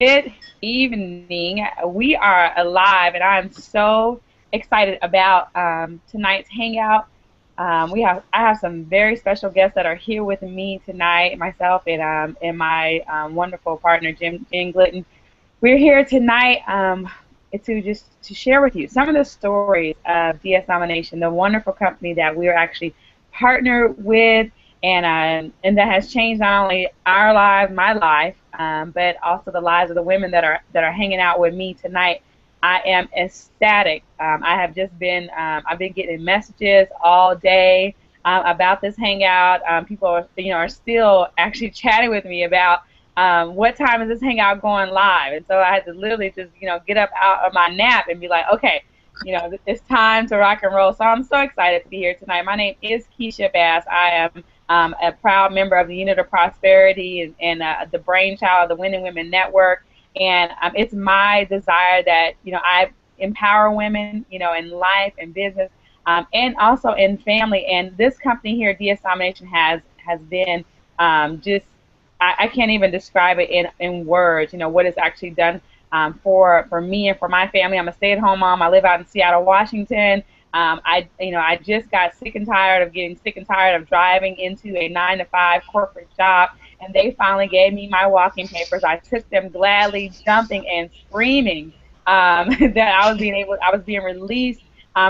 Good evening. We are alive, and I'm so excited about tonight's hangout. I have some very special guests that are here with me tonight, myself and my wonderful partner Jen Glidden. We're here tonight to share with you some of the stories of DS Domination, the wonderful company that we are actually partnered with, and that has changed not only our lives, my life, but also the lives of the women that are hanging out with me tonight. I am ecstatic. I've been getting messages all day about this hangout. People are still actually chatting with me about what time is this hangout going live? And so I had to literally just, get up out of my nap and be like, okay, it's time to rock and roll. So I'm so excited to be here tonight. My name is Keisha Bass. I am a proud member of the Unit of Prosperity and the brainchild of the Winning Women Network. And it's my desire that, I empower women, in life and business, and also in family. And this company here, DS Domination, has been just I can't even describe it in words, what it's actually done for me and for my family. I'm a stay-at-home mom. I live out in Seattle, Washington. I just got sick and tired of getting sick and tired of driving into a 9-to-5 corporate job, and they finally gave me my walking papers. I took them gladly, jumping and screaming that I was being released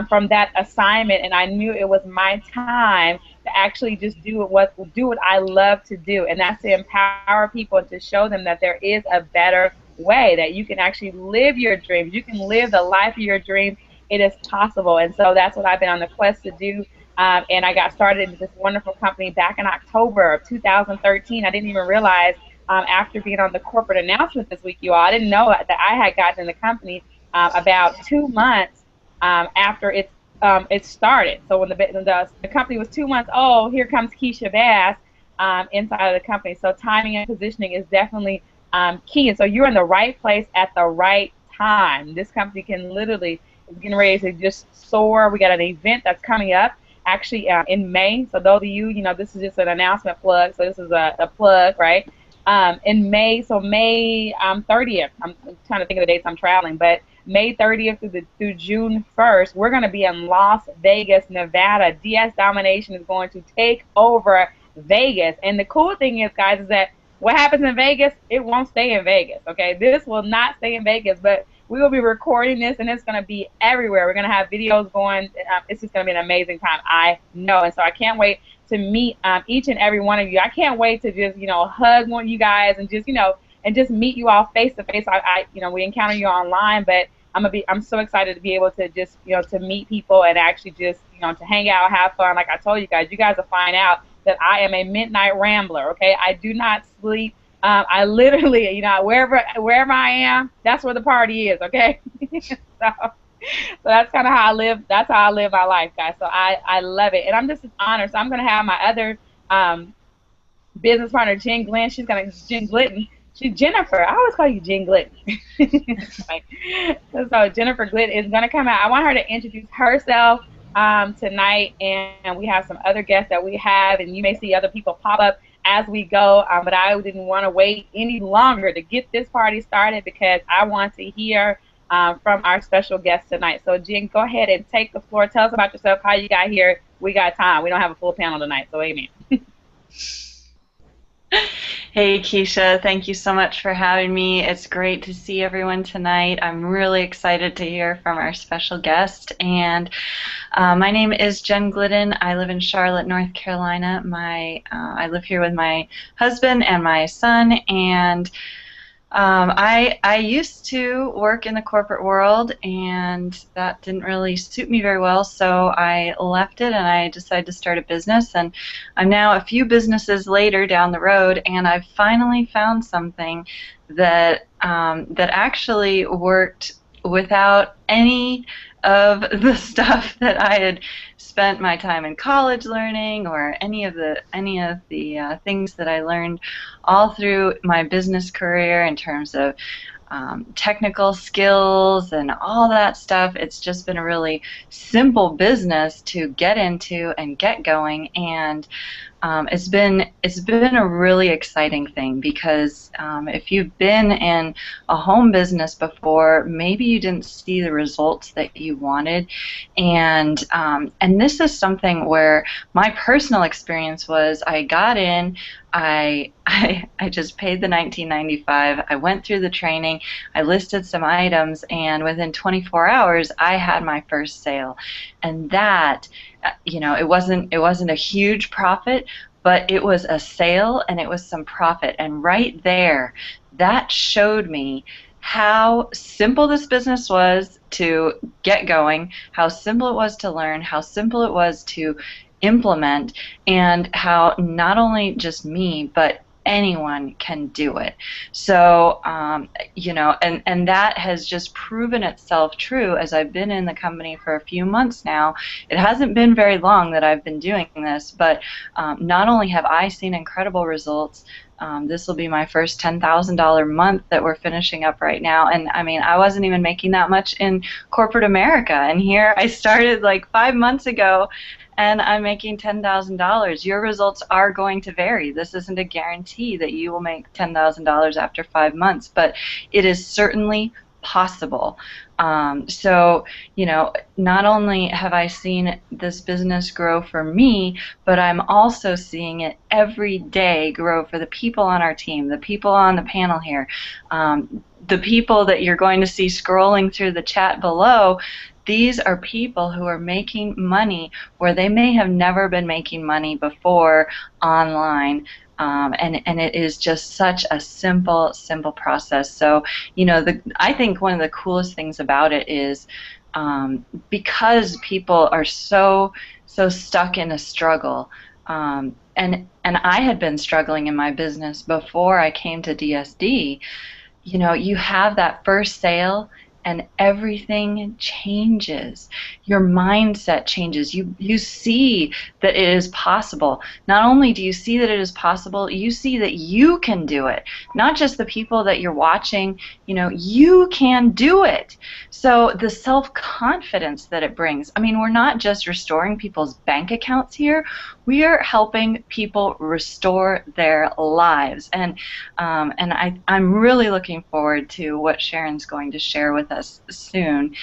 from that assignment, and I knew it was my time to actually just do what I love to do, and that's to empower people and to show them that there is a better way, that you can actually live your dreams. You can live the life of your dreams. It is possible, and so that's what I've been on the quest to do. And I got started in this wonderful company back in October of 2013. I didn't even realize after being on the corporate announcement this week, you all, I didn't know that I had gotten in the company about 2 months after it started. So when the company was 2 months old, here comes Keisha Bass inside of the company. So timing and positioning is definitely key. And so you're in the right place at the right time. This company can literally is getting ready to just soar. We got an event that's coming up actually in May. So those of you, this is just an announcement plug. So this is a plug, right? In May, so May 30th. I'm trying to think of the dates I'm traveling, but May 30th through June 1st, we're going to be in Las Vegas, Nevada. DS Domination is going to take over Vegas. And the cool thing is, guys, is that what happens in Vegas, it won't stay in Vegas, okay? This will not stay in Vegas, but we will be recording this, and it's going to be everywhere. We're going to have videos going. It's just going to be an amazing time, I know. And so I can't wait to meet each and every one of you. I can't wait to just, hug one of you guys and just meet you all face to face. We encounter you online, but I'm so excited to be able to just, to meet people and actually just, to hang out, have fun. Like I told you guys will find out that I am a midnight rambler, okay? I do not sleep. I literally, wherever I am, that's where the party is, okay? So that's kind of how I live. That's how I live my life, guys. So I love it, and I'm just honored. So I'm gonna have my other business partner, Jen Glidden. She's Jennifer. I always call you Jen Glidden. Like, so Jennifer Glidden is gonna come out. I want her to introduce herself tonight, and we have some other guests that we have, and you may see other people pop up as we go, but I didn't want to wait any longer to get this party started because I want to hear from our special guest tonight. So Jen, go ahead and take the floor. Tell us about yourself, how you got here. We got time. We don't have a full panel tonight, so amen. Hey Keisha, thank you so much for having me. It's great to see everyone tonight. I'm really excited to hear from our special guest. And my name is Jen Glidden. I live in Charlotte, North Carolina. I live here with my husband and my son, and I used to work in the corporate world, and that didn't really suit me very well, so I left it and I decided to start a business. And I'm now a few businesses later down the road, and I've finally found something that that actually worked without any of the stuff that I had spent my time in college learning, or any of the things that I learned all through my business career in terms of technical skills and all that stuff. It's just been a really simple business to get into and get going. And it's been a really exciting thing because if you've been in a home business before, maybe you didn't see the results that you wanted, and this is something where my personal experience was I got in. I just paid the 19.95. I went through the training. I listed some items, and within 24 hours, I had my first sale, and that, it wasn't a huge profit, but it was a sale and it was some profit. And right there, that showed me how simple this business was to get going, how simple it was to learn, how simple it was to implement, and how not only just me, but anyone can do it. So, and that has just proven itself true as I've been in the company for a few months now. It hasn't been very long that I've been doing this, but not only have I seen incredible results, this will be my first $10,000 month that we're finishing up right now. And I mean, I wasn't even making that much in corporate America. And here I started like 5 months ago and I'm making $10,000. Your results are going to vary. This isn't a guarantee that you will make $10,000 after 5 months, but it is certainly possible. So, not only have I seen this business grow for me, but I'm also seeing it every day grow for the people on our team, the people on the panel here, the people that you're going to see scrolling through the chat below. These are people who are making money where they may have never been making money before online. And it is just such a simple process. So, I think one of the coolest things about it is because people are so stuck in a struggle, and I had been struggling in my business before I came to DSD. You have that first sale and everything changes. Your mindset changes. You see that it is possible. Not only do you see that it is possible, you see that you can do it. Not just the people that you're watching, you can do it. So the self-confidence that it brings. I mean, we're not just restoring people's bank accounts here. We are helping people restore their lives. And I'm really looking forward to what Sharon's going to share with us soon.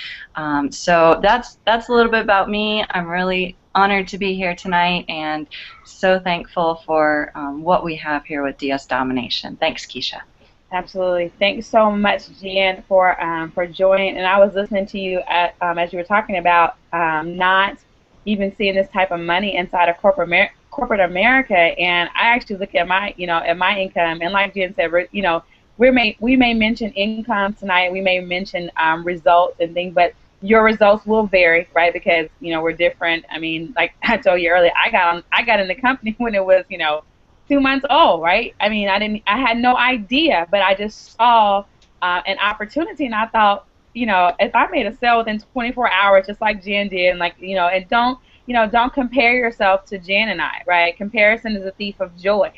So that's a little bit about me. I'm really honored to be here tonight and so thankful for what we have here with DS Domination. Thanks, Keisha. Absolutely. Thanks so much, Jen, for joining. And I was listening to you as you were talking about not even seeing this type of money inside of corporate America. And I actually look at my income, and like Jen said, we may mention income tonight. We may mention results and things, but your results will vary, right? Because we're different. I mean, like I told you earlier, I got in the company when it was 2 months old, right? I mean, I had no idea, but I just saw an opportunity, and I thought, if I made a sale within 24 hours, just like Jen did, and and don't compare yourself to Jen and I, right? Comparison is a thief of joy.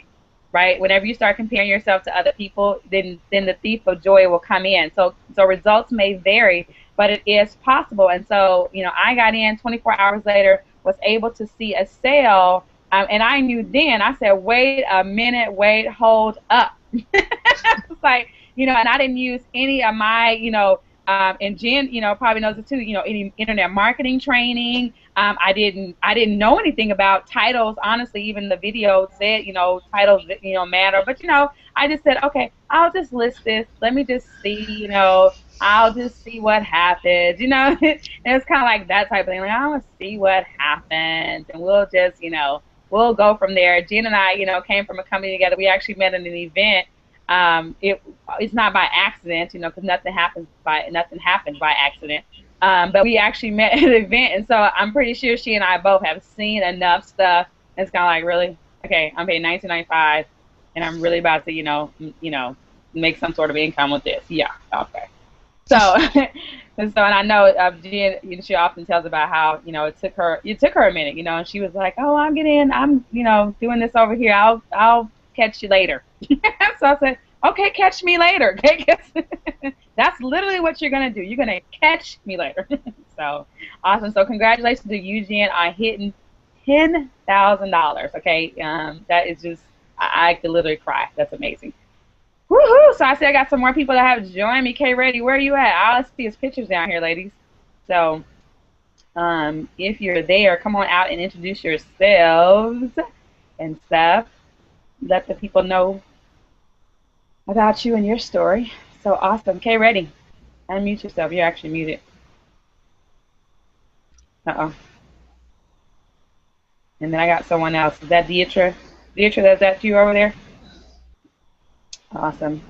Right? Whenever you start comparing yourself to other people, then the thief of joy will come in. So results may vary, but it is possible. And so, I got in 24 hours later, was able to see a sale, and I knew then, I said, wait a minute, hold up. It's like, and I didn't use any of my, and Jen, probably knows it too, any internet marketing training. I didn't know anything about titles. Honestly, even the video said, titles, matter. But, I just said, okay, I'll just list this. Let me just see, I'll just see what happens, And it's kind of like that type of thing. Like, I want to see what happens, and we'll just, we'll go from there. Jen and I, came from a company together. We actually met at an event. It's not by accident, because nothing happens by accident. But we actually met at an event, and so I'm pretty sure she and I both have seen enough stuff. It's kind of like, really, okay, I'm paying $19.95, and I'm really about to, make some sort of income with this. Yeah, okay. So, and I know Jen, she often tells about how it took her a minute, and she was like, oh, I'm doing this over here. I'll catch you later. So I said, okay, catch me later. Okay, that's literally what you're gonna do. You're gonna catch me later. So awesome. So congratulations to you, Jen, on hitting $10,000. Okay, that is just I could literally cry. That's amazing. Woohoo! So I see I got some more people that have joined me. K Ready, where are you at? All I see is pictures down here, ladies. So if you're there, come on out and introduce yourselves and stuff. Let the people know about you and your story. So awesome. K Ready, unmute yourself. You're actually muted. Uh-oh. And then I got someone else. Is that Deidre? Deidre, is that you over there? Awesome.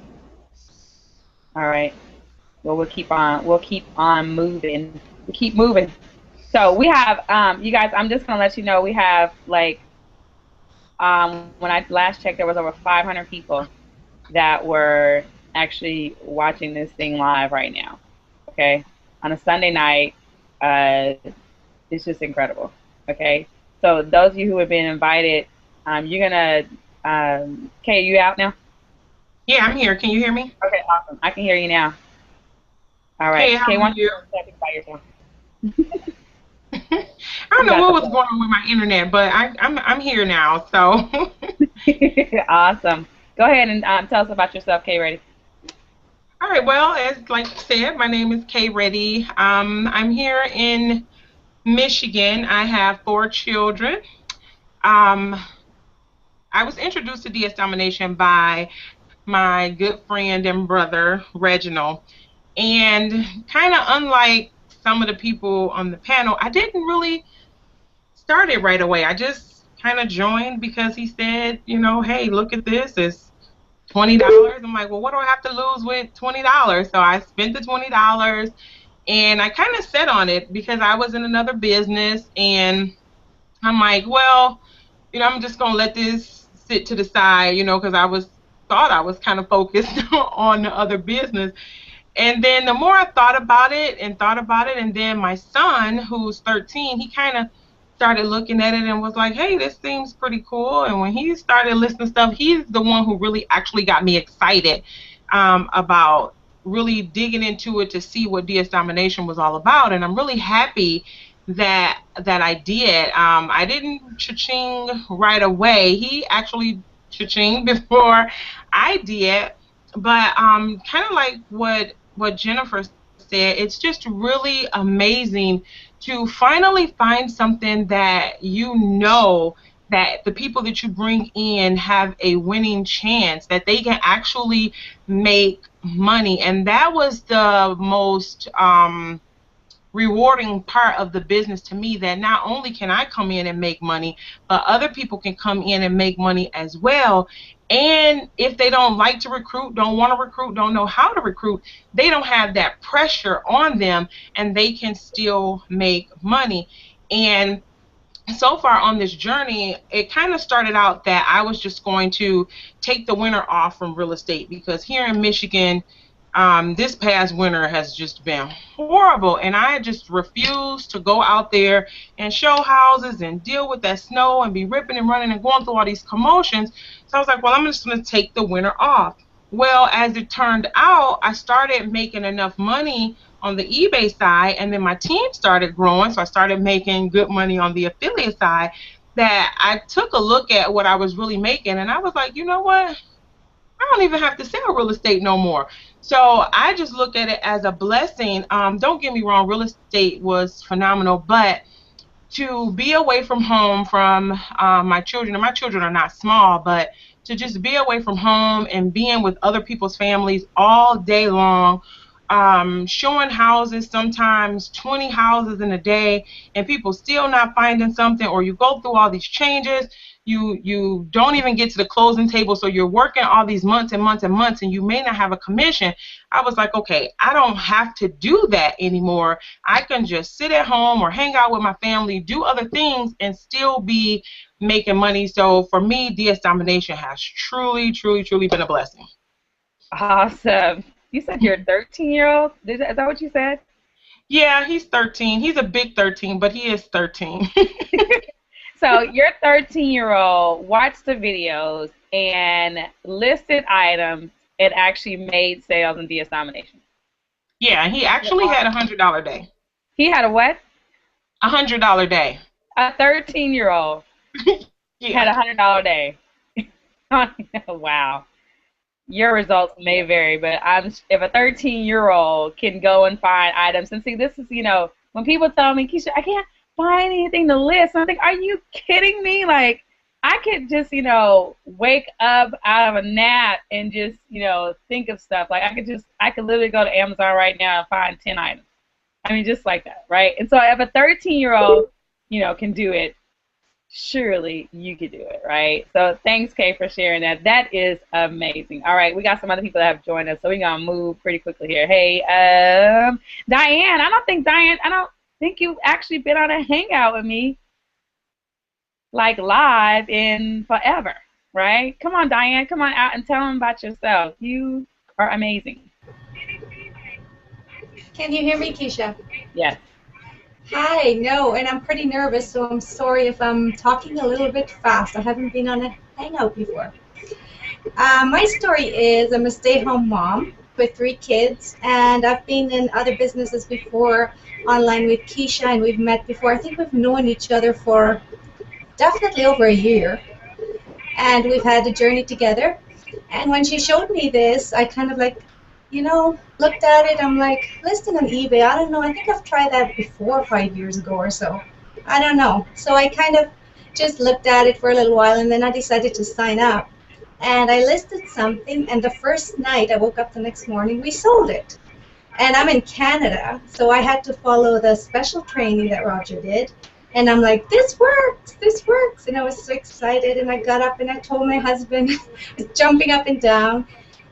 All right. Well, we'll keep on moving. We keep moving. So we have, you guys, I'm just gonna let you know we have like, when I last checked, there was over 500 people that were actually watching this thing live right now. Okay, on a Sunday night, it's just incredible. Okay, so those of you who have been invited, you're gonna, Kay, you out now? Yeah, I'm here. Can you hear me? Okay, awesome. I can hear you now. All right, Hey, how Kay, are why don't you you? go second by yourself? I don't You know got what the was floor. going on with my internet, but I'm here now. So, Awesome. Go ahead and tell us about yourself, Kay. Ready? all right. Well, as like you said, my name is Kay Reddy. I'm here in Michigan. I have 4 children. Um, I was introduced to DS Domination by my good friend and brother Reginald, and kind of unlike some of the people on the panel, I didn't really start it right away. I just kind of joined because he said, hey, look at this. It's $20. I'm like, well, what do I have to lose with $20? So I spent the $20 and I kind of set on it because I was in another business and I'm like, well, I'm just gonna let this sit to the side, because thought I was kind of focused on the other business. And then the more I thought about it and thought about it, and then my son, who's 13, he kind of started looking at it and was like, hey, this seems pretty cool. And when he started listening to stuff, he's the one who really actually got me excited about really digging into it to see what DS Domination was all about. And I'm really happy that I did. I didn't cha-ching right away. He actually cha-ching before I did. But kind of like what Jennifer said, it's just really amazing to finally find something that that the people that you bring in have a winning chance, that they can actually make money. And that was the most rewarding part of the business to me, that not only can I come in and make money, but other people can come in and make money as well. And if they don't like to recruit, don't want to recruit, don't know how to recruit, they don't have that pressure on them and they can still make money. And so far on this journey, it kind of started out that I was just going to take the winter off from real estate because here in Michigan, this past winter has just been horrible, and I just refused to go out there and show houses and deal with that snow and be ripping and running and going through all these commotions. So I was like, well, I'm just going to take the winter off. Well, as it turned out, I started making enough money on the eBay side, and then my team started growing, so I started making good money on the affiliate side, that I took a look at what I was really making, and I was like, you know what? I don't even have to sell real estate no more. So I just look at it as a blessing. Don't get me wrong, real estate was phenomenal, but to be away from home from my children, and my children are not small, but to just be away from home and being with other people's families all day long, showing houses, sometimes 20 houses in a day, and people still not finding something, or you go through all these changes, you don't even get to the closing table, so you're working all these months and months and months, and you may not have a commission. I was like, okay, I don't have to do that anymore. I can just sit at home or hang out with my family, do other things, and still be making money. So for me, DS Domination has truly, truly, truly been a blessing. Awesome. You said you're a 13-year-old? Is that what you said? Yeah, he's 13. He's a big 13, but he is 13. So your 13-year-old watched the videos and listed items and actually made sales in DS Domination. Yeah, he actually had $100 day. He had a what? $100 day. A 13-year-old had Yeah. a $100 day. Wow. Your results may vary, but if a 13-year-old can go and find items, and see, this is, when people tell me, Keisha, I can't find anything to list, and I think, are you kidding me? Like, I could just, wake up out of a nap and just, think of stuff. Like, I could literally go to Amazon right now and find 10 items. I mean, just like that, right? And so if a 13-year-old, can do it, surely you could do it, right? So thanks, Kay, for sharing that. That is amazing. All right, we got some other people that have joined us, so we're gonna move pretty quickly here. Hey, Diane. I don't think you've actually been on a hangout with me like live in forever, right? Come on, Diane. Come on out and tell them about yourself. You are amazing. Can you hear me, Keisha? Yes. Hi, no, and I'm pretty nervous, so I'm sorry if I'm talking a little bit fast. I haven't been on a hangout before. My story is I'm a stay-at-home mom with 3 kids, and I've been in other businesses before online with Keisha, and we've met before. I think we've known each other for definitely over a year, and we've had a journey together. And when she showed me this, I kind of like, looked at it. I'm like, listing on eBay. I don't know. I think I've tried that before 5 years ago or so. I don't know. So I kind of just looked at it for a little while, and then I decided to sign up. And I listed something, and the first night I woke up the next morning, we sold it. And I'm in Canada, so I had to follow the special training that Roger did. And I'm like, this works. And I was so excited, and I got up and I told my husband, I was jumping up and down.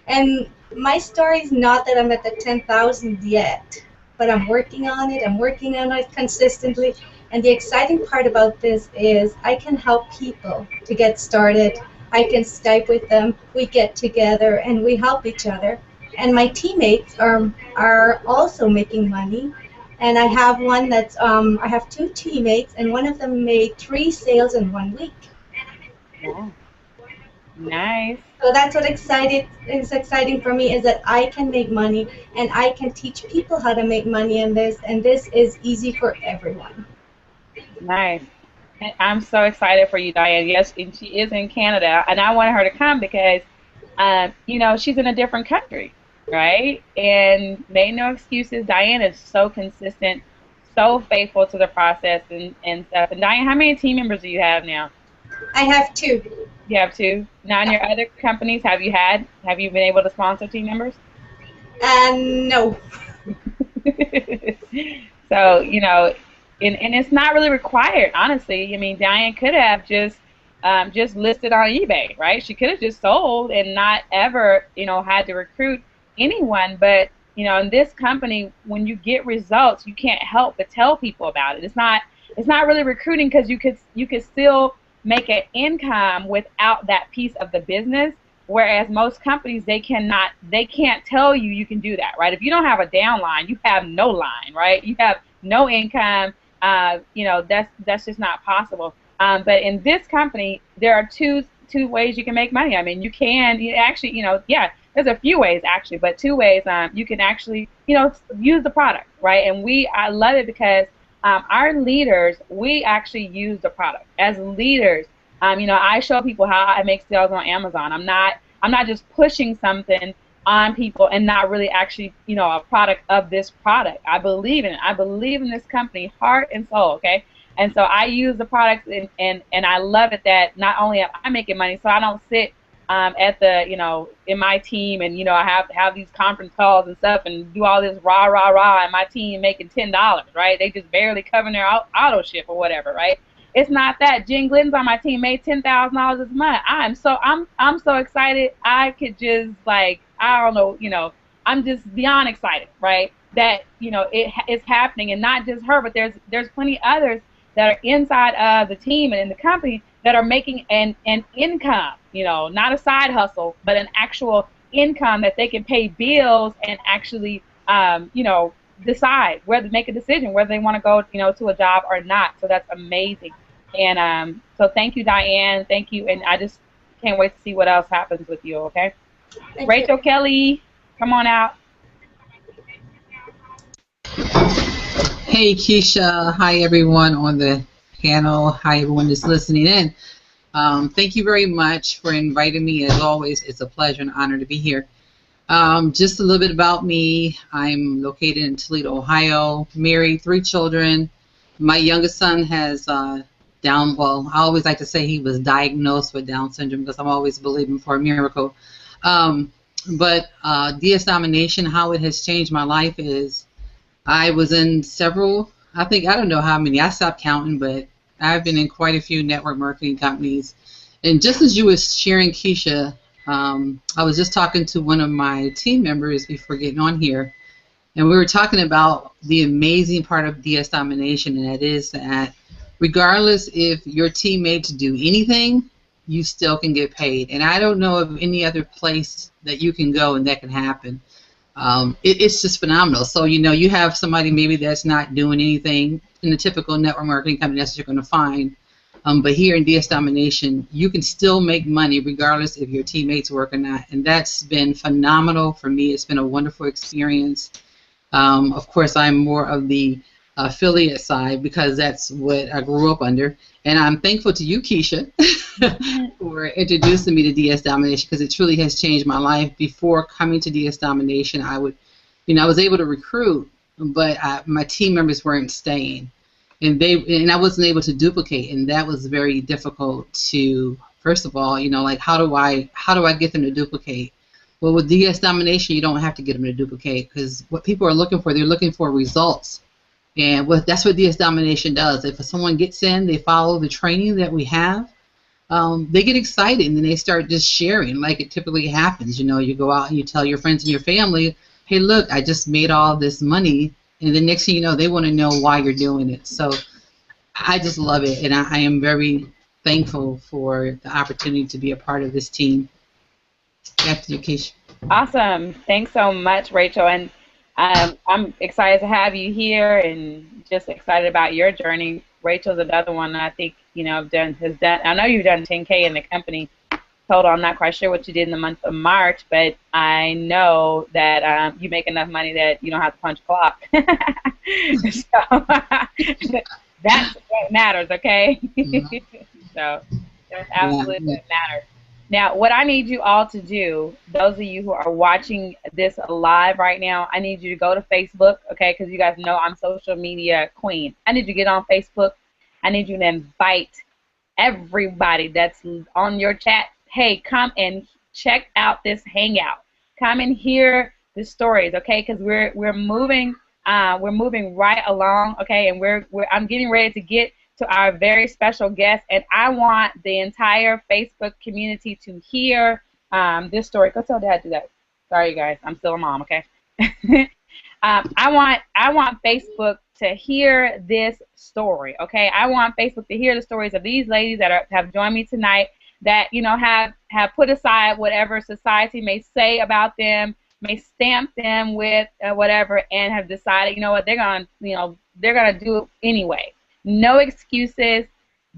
And my story is not that I'm at the 10,000 yet, but I'm working on it. I'm working on it consistently. And the exciting part about this is I can help people to get started. I can Skype with them. We get together and we help each other. And my teammates are also making money. And I have one that's I have 2 teammates, and one of them made 3 sales in 1 week. Yeah. Nice. So that's what is exciting for me, is that I can make money and I can teach people how to make money in this, and this is easy for everyone. Nice. And I'm so excited for you, Diane. Yes, and she is in Canada, and I wanted her to come because, she's in a different country, right? And made no excuses. Diane is so consistent, so faithful to the process and stuff. And Diane, how many team members do you have now? I have 2. You have 2. Now, in your other companies, have you been able to sponsor team members? No. So, and it's not really required, honestly. I mean, Diane could have just listed on eBay, right? She could have just sold and not ever, had to recruit anyone. But, in this company, when you get results, you can't help but tell people about it. It's not really recruiting, because you could still make an income without that piece of the business, whereas most companies, they can't tell you can do that, right? If you don't have a downline, you have no line, right? You have no income. That's just not possible. But in this company, there are two ways you can make money. I mean, you actually, there's a few ways actually, but 2 ways you can actually, use the product, right? And I love it because our leaders, we actually use the product. As leaders, I show people how I make sales on Amazon. I'm not just pushing something on people and not really actually, a product of this product. I believe in it. I believe in this company, heart and soul, okay? And so I use the products, and I love it that not only am I making money, so I don't sit at the, in my team, and, I have these conference calls and stuff and do all this rah, rah, rah, and my team making $10, right? They just barely covering their auto ship or whatever, right? It's not that. Jen Glidden's on my team, made $10,000 this month. I'm so excited. I could just, like, I don't know, I'm just beyond excited, right? That, it's happening, and not just her, but there's plenty others that are inside of the team and in the company that are making an income, not a side hustle, but an actual income that they can pay bills and actually, decide make a decision whether they want to go, to a job or not. So that's amazing. And so thank you, Diane. Thank you. And I just can't wait to see what else happens with you, okay? Thank Rachel you. Kelly, come on out. Hey Keisha, hi everyone on the panel. Hi, everyone that's listening in. Thank you very much for inviting me. As always, it's a pleasure and honor to be here. Just a little bit about me. I'm located in Toledo, Ohio, married, 3 children. My youngest son has well, I always like to say he was diagnosed with Down syndrome because I'm always believing for a miracle. But Domination, how it has changed my life is I was in several, I don't know how many, I stopped counting, but I've been in quite a few network marketing companies. And just as you were sharing, Keisha, I was just talking to one of my team members before getting on here, and we were talking about the amazing part of Domination, and that is that regardless if your teammates do anything, you still can get paid. And I don't know of any other place that you can go and that can happen. It's just phenomenal. So, you have somebody maybe that's not doing anything in the typical network marketing company, that's what you're going to find. But here in Domination, you can still make money regardless if your teammates work or not. And that's been phenomenal for me. It's been a wonderful experience. Of course, I'm more of the affiliate side because that's what I grew up under. And I'm thankful to you, Keisha, for introducing me to Domination because it truly has changed my life. Before coming to Domination, I was able to recruit, but my team members weren't staying. And I wasn't able to duplicate, and that was very difficult to, first of all, like how do I get them to duplicate? Well, with Domination, you don't have to get them to duplicate because what people are looking for, they're looking for results. And that's what Domination does. If someone gets in, they follow the training that we have, they get excited and then they start just sharing like it typically happens. You go out and you tell your friends and your family, hey, look, I just made all this money. And the next thing you know, they want to know why you're doing it. So I just love it, and I am very thankful for the opportunity to be a part of this team. Back to you, Keisha. Awesome. Thanks so much, Rachel. And I'm excited to have you here and just excited about your journey. Rachel's another one that I think, has done. I know you've done 10K in the company total. I'm not quite sure what you did in the month of March, but I know that you make enough money that you don't have to punch a clock. So that's what matters, okay? So that's absolutely what matters. Now, what I need you all to do, those of you who are watching this live right now, I need you to go to Facebook, okay, because you guys know I'm social media queen. I need you to get on Facebook. I need you to invite everybody that's on your chat. Hey, come and check out this hangout. Come and hear the stories, okay? Because we're moving right along, okay? And I'm getting ready to get to our very special guest, and I want the entire Facebook community to hear this story. Go tell Dad to do that. Sorry, you guys, I'm still a mom, okay? I want Facebook to hear this story, okay? I want Facebook to hear the stories of these ladies that have joined me tonight, that have put aside whatever society may say about them, may stamp them with whatever, and have decided, what, they're gonna do it anyway. No excuses,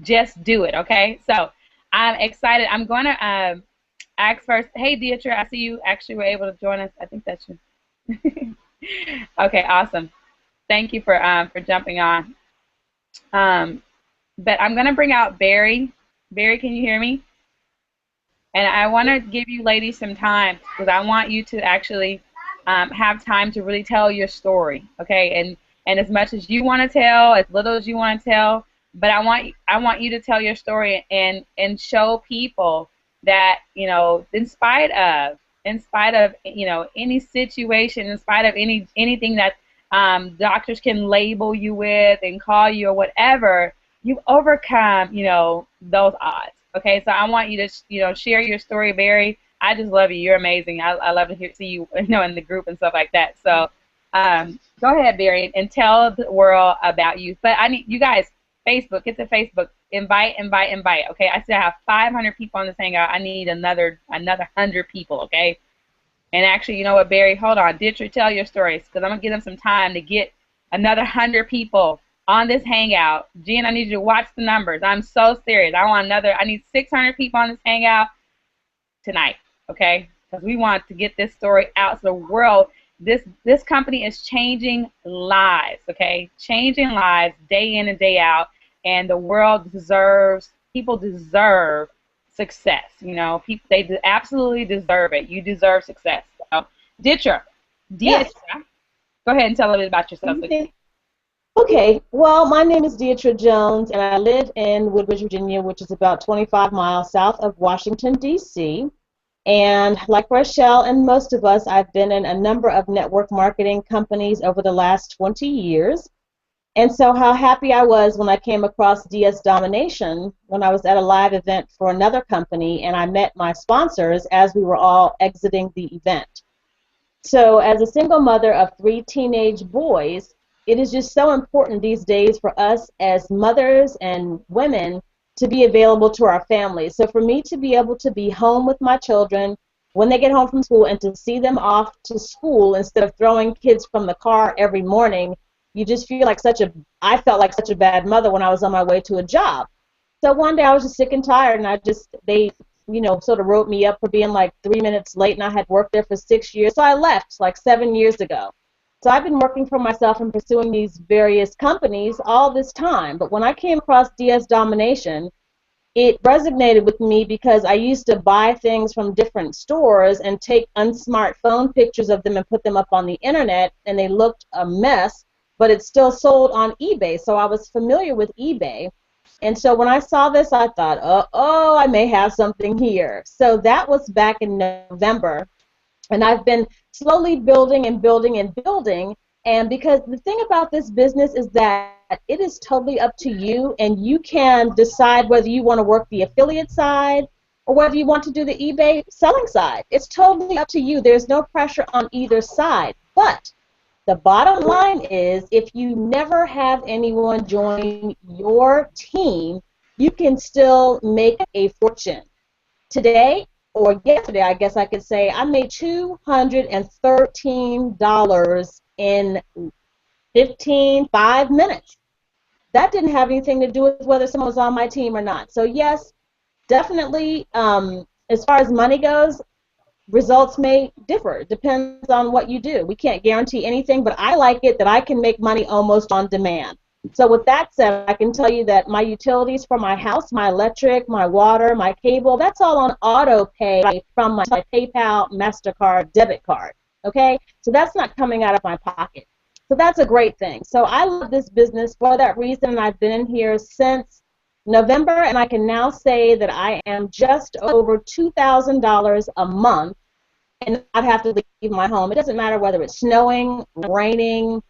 just do it, okay? So I'm excited. I'm gonna ask first. Hey, Dietrich, I see you actually were able to join us. I think that's you. Okay, awesome. Thank you for jumping on. But I'm gonna bring out Barry. Barry, can you hear me? And I want to give you ladies some time because I want you to actually have time to really tell your story, okay? And as much as you want to tell, as little as you want to tell, but I want you to tell your story and show people that, in spite of any situation, in spite of anything that doctors can label you with and call you or whatever, you've overcome, those odds. Okay, so I want you to, share your story, Barry. I just love you. You're amazing. I love to see you, in the group and stuff like that. So go ahead, Barry, and tell the world about you. But I need you guys, Facebook, get to Facebook, invite. Okay, I still have 500 people on this hangout. I need another 100 people. Okay, and actually, you know what, Barry? Hold on, Dietrich, tell your stories because I'm gonna give them some time to get another 100 people on this hangout. Jen, I need you to watch the numbers. I'm so serious. I need 600 people on this hangout tonight, okay? Because we want to get this story out to the world. This company is changing lives, okay? Changing lives day in and day out. and the world deserves, people deserve success. You know, people, absolutely deserve it. You deserve success. So, Dietra, Yes. go ahead and tell a bit about yourself. Okay, well, my name is Deidre Jones, and I live in Woodbridge, Virginia, which is about 25 miles south of Washington, D.C. And like Rochelle and most of us, I've been in a number of network marketing companies over the last 20 years. And so how happy I was when I came across DS Domination when I was at a live event for another company, and I met my sponsors as we were all exiting the event. So as a single mother of 3 teenage boys, it is just so important these days for us as mothers and women to be available to our families. So for me to be able to be home with my children when they get home from school and to see them off to school instead of throwing kids from the car every morning, you just feel like I felt like such a bad mother when I was on my way to a job. So one day I was just sick and tired, and they sort of wrote me up for being like 3 minutes late, and I had worked there for 6 years, so I left like 7 years ago. So I've been working for myself and pursuing these various companies all this time. But when I came across DS Domination, it resonated with me because I used to buy things from different stores and take unsmart phone pictures of them and put them up on the internet, and they looked a mess, but it's still sold on eBay. So I was familiar with eBay. And so when I saw this, I thought, I may have something here. So that was back in November. And I've been slowly building and building and building. And because the thing about this business is that it is totally up to you, and you can decide whether you want to work the affiliate side or whether you want to do the eBay selling side. It's totally up to you. There's no pressure on either side. But the bottom line is, if you never have anyone join your team, you can still make a fortune. Today, or yesterday, I guess I could say, I made $213 in 5 minutes. That didn't have anything to do with whether someone was on my team or not. So yes, definitely, as far as money goes, results may differ. It depends on what you do. We can't guarantee anything, but I like it that I can make money almost on demand. So with that said, I can tell you that my utilities for my house, my electric, my water, my cable, that's all on auto pay from my PayPal, MasterCard, debit card. Okay? So that's not coming out of my pocket. So that's a great thing. So I love this business for that reason, and I've been in here since November, and I can now say that I am just over $2,000 a month and not have to leave my home. It doesn't matter whether it's snowing, raining,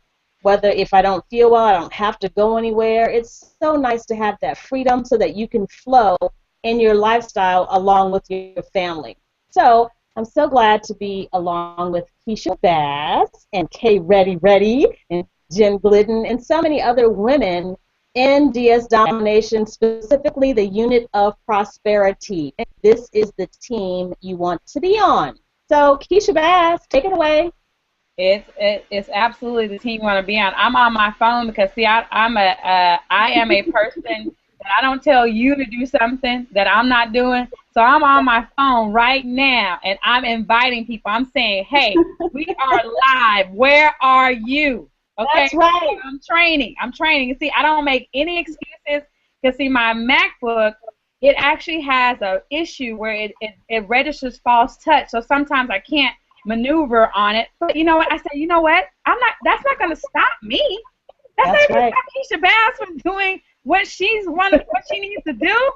whether if I don't feel well, I don't have to go anywhere. It's so nice to have that freedom so that you can flow in your lifestyle along with your family. So I'm so glad to be along with Keisha Bass and Kay Reddy and Jen Glidden and so many other women in DS Domination, specifically the unit of prosperity. This is the team you want to be on. So Keisha Bass, take it away. It's absolutely the team you want to be on. I'm on my phone because see, I am a person that I don't tell you to do something that I'm not doing. So I'm on my phone right now and I'm inviting people. I'm saying, hey, we are live. Where are you? Okay. That's right. I'm training. You see, I don't make any excuses because see, my MacBook, it actually has an issue where it registers false touch. So sometimes I can't maneuver on it. But you know what? I said, you know what? That's not going to stop me. That's not going to stop Keisha Bass from doing what she needs to do.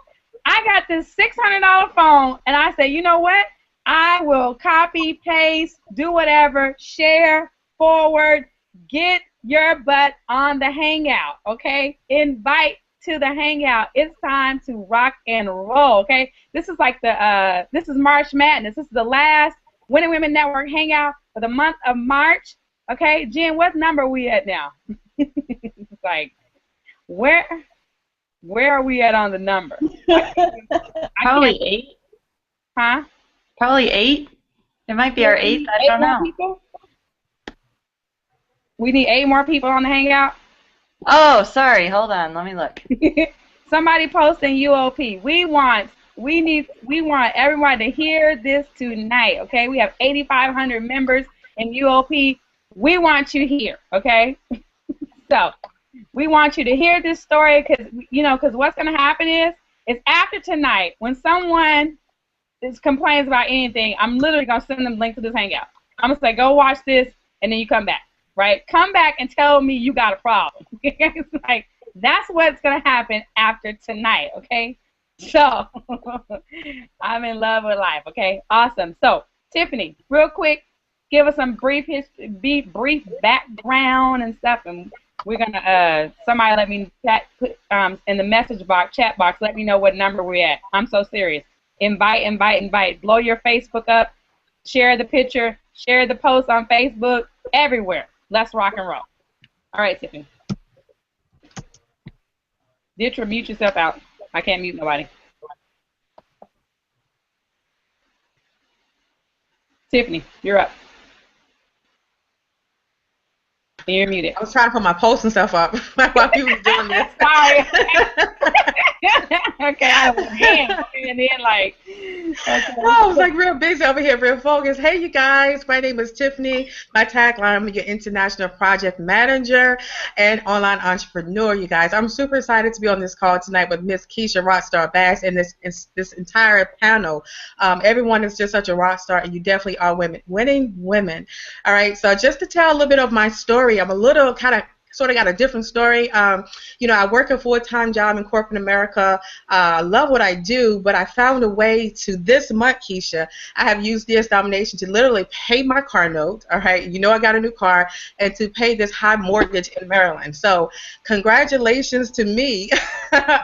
I got this $600 phone, and I said, you know what? I will copy, paste, do whatever, share, forward, get your butt on the Hangout, okay? Invite to the Hangout. It's time to rock and roll, okay? This is like this is March Madness. This is the last Winning Women Network Hangout for the month of March, okay? Jen, what number are we at now? It's like, where are we at on the number? Probably 8. Huh? Probably 8. It might be our 8th. I don't know. People? We need 8 more people on the Hangout. Oh, sorry. Hold on. Let me look. Somebody posting UOP. We want everyone to hear this tonight. Okay, we have 8,500 members in UOP. We want you here. Okay, so We want you to hear this story because, because what's going to happen is after tonight, when someone complains about anything, I'm literally going to send them a link to this hangout. I'm going to say, go watch this, and then you come back, right? Come back and tell me you got a problem. It's like, that's what's going to happen after tonight, okay? So, I'm in love with life, okay? Awesome. So, Tiffany, real quick, give us some brief background and stuff, and we're gonna somebody let me put in the chat box, let me know what number we're at. I'm so serious. Invite. Blow your Facebook up, share the picture, share the post on Facebook, everywhere. Let's rock and roll. All right, Tiffany. Dietra, mute yourself out. I can't mute nobody. Tiffany, you're up. You're muted. I was trying to put my posts and stuff up while you were doing this. Sorry. Okay, I was and then like. Okay. Oh, I was like real busy over here, real focused. Hey, you guys, my name is Tiffany. My tagline: I'm your international project manager and online entrepreneur. You guys, I'm super excited to be on this call tonight with Miss Keisha Rockstar Bass and this entire panel. Everyone is just such a rock star, and you definitely are winning women. All right, so just to tell a little bit of my story, I'm a little sort of got a different story. I work a full-time job in corporate America. I love what I do, but I found a way to this month, Keisha. I have used DS Domination to literally pay my car note, all right? I got a new car, and to pay this high mortgage in Maryland. So congratulations to me,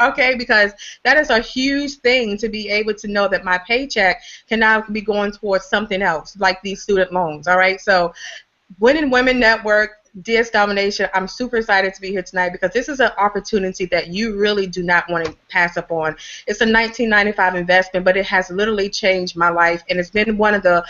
okay, because that is a huge thing to be able to know that my paycheck can now be going towards something else, like these student loans, all right? So Winning Women Network, DS Domination, I'm super excited to be here tonight because this is an opportunity that you really do not want to pass up on. It's a 1995 investment, but it has literally changed my life, and it's been one of the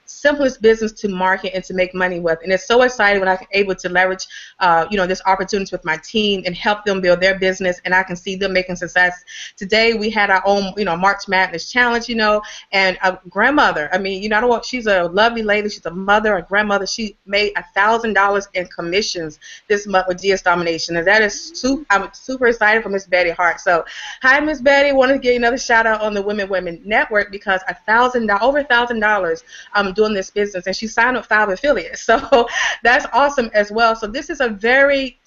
simplest business to market and to make money with. And it's so exciting when I'm able to leverage, this opportunity with my team and help them build their business, and I can see them making success. Today we had our own, March Madness challenge, and a grandmother. I mean, she's a lovely lady. She's a mother, a grandmother. She made $1,000 in commissions this month with DS Domination, and that is I'm super excited for Miss Betty Hart. So, hi, Miss Betty. Want to give you another shout out on the Women Network because over $1,000 doing this business, and she signed up 5 affiliates. So that's awesome as well. So this is a very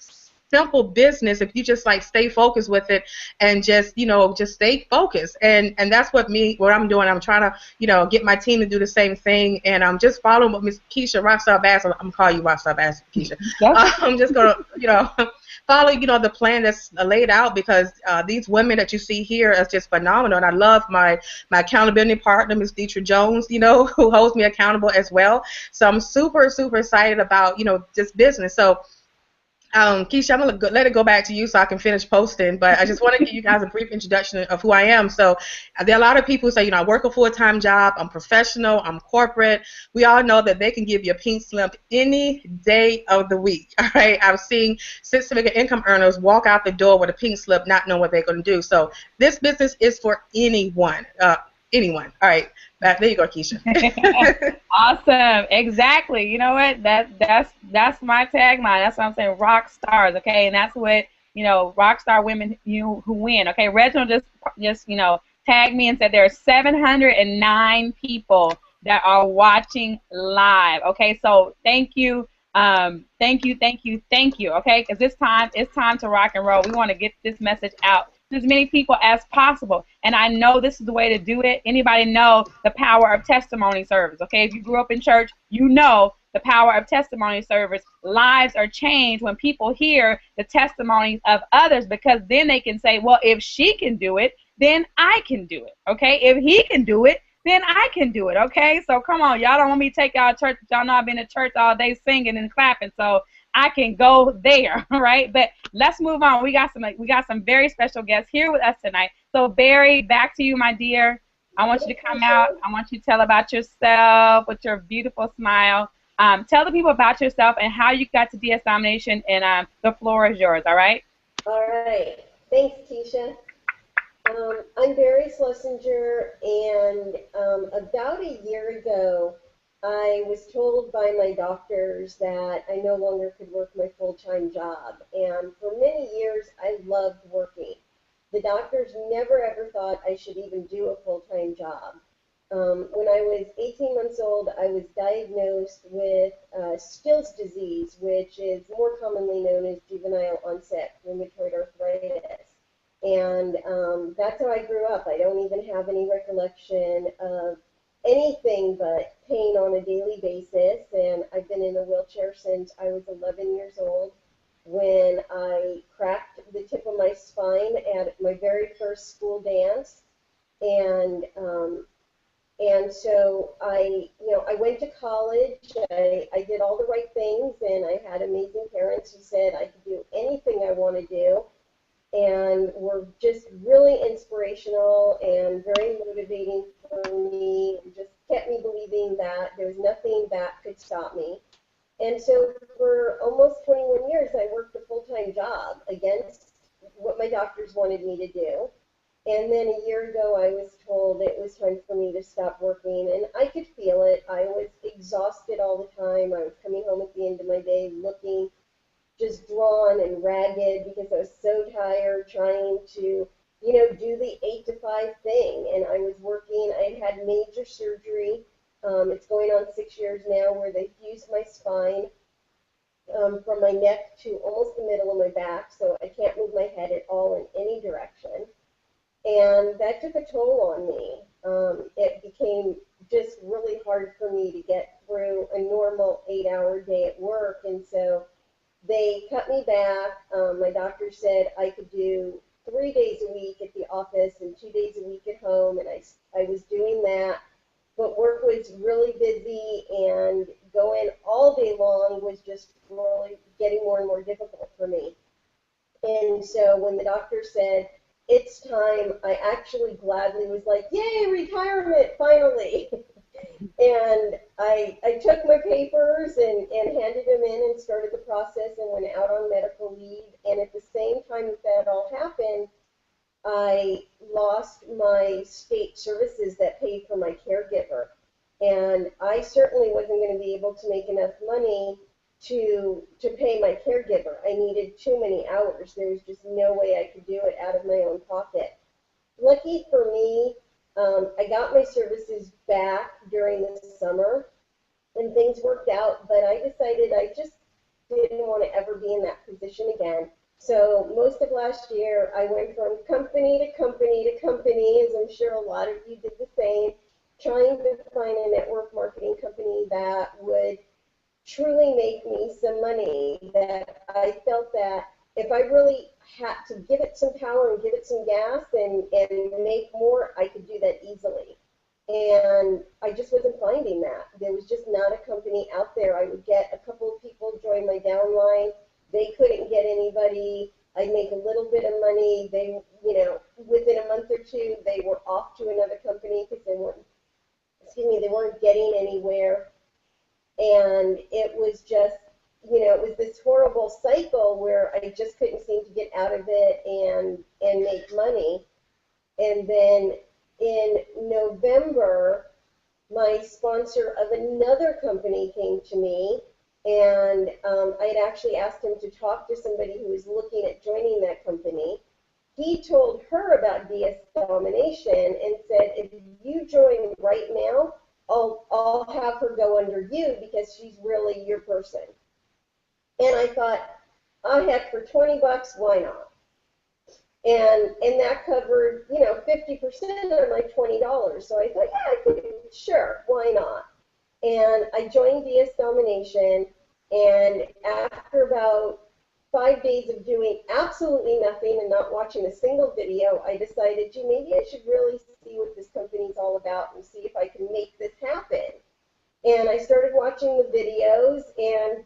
simple business if you just stay focused with it and just stay focused, and that's what I'm doing. I'm trying to get my team to do the same thing, and I'm just following what Miss Keisha Rockstar Bass, I'm gonna call you Rockstar Bass, Keisha. I'm just gonna follow the plan that's laid out because these women that you see here are just phenomenal, and I love my accountability partner, Miss Deetra Jones, who holds me accountable as well. So I'm super excited about this business. So Keisha, I'm going to let it go back to you so I can finish posting, but I just want to give you guys a brief introduction of who I am. So there are a lot of people who say, I work a full-time job, I'm professional, I'm corporate. We all know that they can give you a pink slip any day of the week, all right? I've seen six-figure income earners walk out the door with a pink slip not knowing what they're going to do. So this business is for anyone. Anyone. All right. There you go, Keisha. Awesome. Exactly. You know what? That's my tagline. That's what I'm saying. Rock stars. Okay, and that's what rock star women who win. Okay, Reginald just tagged me and said there are 709 people that are watching live. Okay, so thank you. Thank you. Okay, because it's time to rock and roll. We want to get this message out to as many people as possible, and I know this is the way to do it. Anybody know the power of testimony service? Okay, if you grew up in church, you know the power of testimony service. Lives are changed when people hear the testimonies of others, because then they can say, well, if she can do it, then I can do it. Okay, if he can do it, then I can do it. Okay, so come on, y'all don't want me to take y'all to church. Y'all know I've been to church all day singing and clapping, so I can go there, right? But let's move on. We got some very special guests here with us tonight. So Barry, back to you, my dear. I want you to come out. I want you to tell about yourself with your beautiful smile. Tell the people about yourself and how you got to DS Domination, and the floor is yours. All right. All right. Thanks, Keisha. I'm Barry Schlesinger, and about a year ago, I was told by my doctors that I no longer could work my full-time job. And for many years, I loved working. The doctors never ever thought I should even do a full-time job. When I was 18 months old, I was diagnosed with Still's disease, which is more commonly known as juvenile onset rheumatoid arthritis. And that's how I grew up. I don't even have any recollection of anything but pain on a daily basis. And I've been in a wheelchair since I was 11 years old, when I cracked the tip of my spine at my very first school dance. And so I went to college. I did all the right things, and I had amazing parents who said I could do anything I want to do, and were just really inspirational and very motivating for me, and just kept me believing that there was nothing that could stop me. And so for almost 21 years, I worked a full-time job against what my doctors wanted me to do. And then a year ago, I was told it was time for me to stop working, and I could feel it. I was exhausted all the time. I was coming home at the end of my day looking just drawn and ragged because I was so tired trying to, do the 8 to 5 thing. And I was working. I had major surgery. It's going on 6 years now, where they fused my spine from my neck to almost the middle of my back, so I can't move my head at all in any direction. And that took a toll on me. It became just really hard for me to get through a normal 8-hour day at work. And so they cut me back. My doctor said I could do 3 days a week at the office and 2 days a week at home. And I was doing that. But work was really busy, and going all day long was just really getting more and more difficult for me. And so when the doctor said, it's time, I actually gladly was like, yay, retirement, finally. And I took my papers and handed them in and started the process and went out on medical leave. And at the same time that all happened, I lost my state services that paid for my caregiver. And I certainly wasn't going to be able to make enough money to pay my caregiver. I needed too many hours. There was just no way I could do it out of my own pocket. Lucky for me, I got my services back during the summer, and things worked out, but I decided I just didn't want to ever be in that position again. So most of last year, I went from company to company to company, as I'm sure a lot of you did the same, trying to find a network marketing company that would truly make me some money, that I felt that if I really had to give it some power and give it some gas and make more, I could do that easily. And I just wasn't finding that. There was just not a company out there. I would get a couple of people join my downline. They couldn't get anybody. I'd make a little bit of money. They, within a month or two, they were off to another company because they weren't getting anywhere. And it was just, it was this horrible cycle where I just couldn't seem to get out of it and make money. And then in November, my sponsor of another company came to me, and I had actually asked him to talk to somebody who was looking at joining that company. He told her about DS Domination and said, if you join right now, I'll have her go under you because she's really your person. And I thought, heck, for 20 bucks, why not? And that covered, 50% of my $20. So I thought, yeah, I could, sure, why not? And I joined DS Domination, and after about 5 days of doing absolutely nothing and not watching a single video, I decided, gee, maybe I should really see what this company's all about and see if I can make this happen. And I started watching the videos, and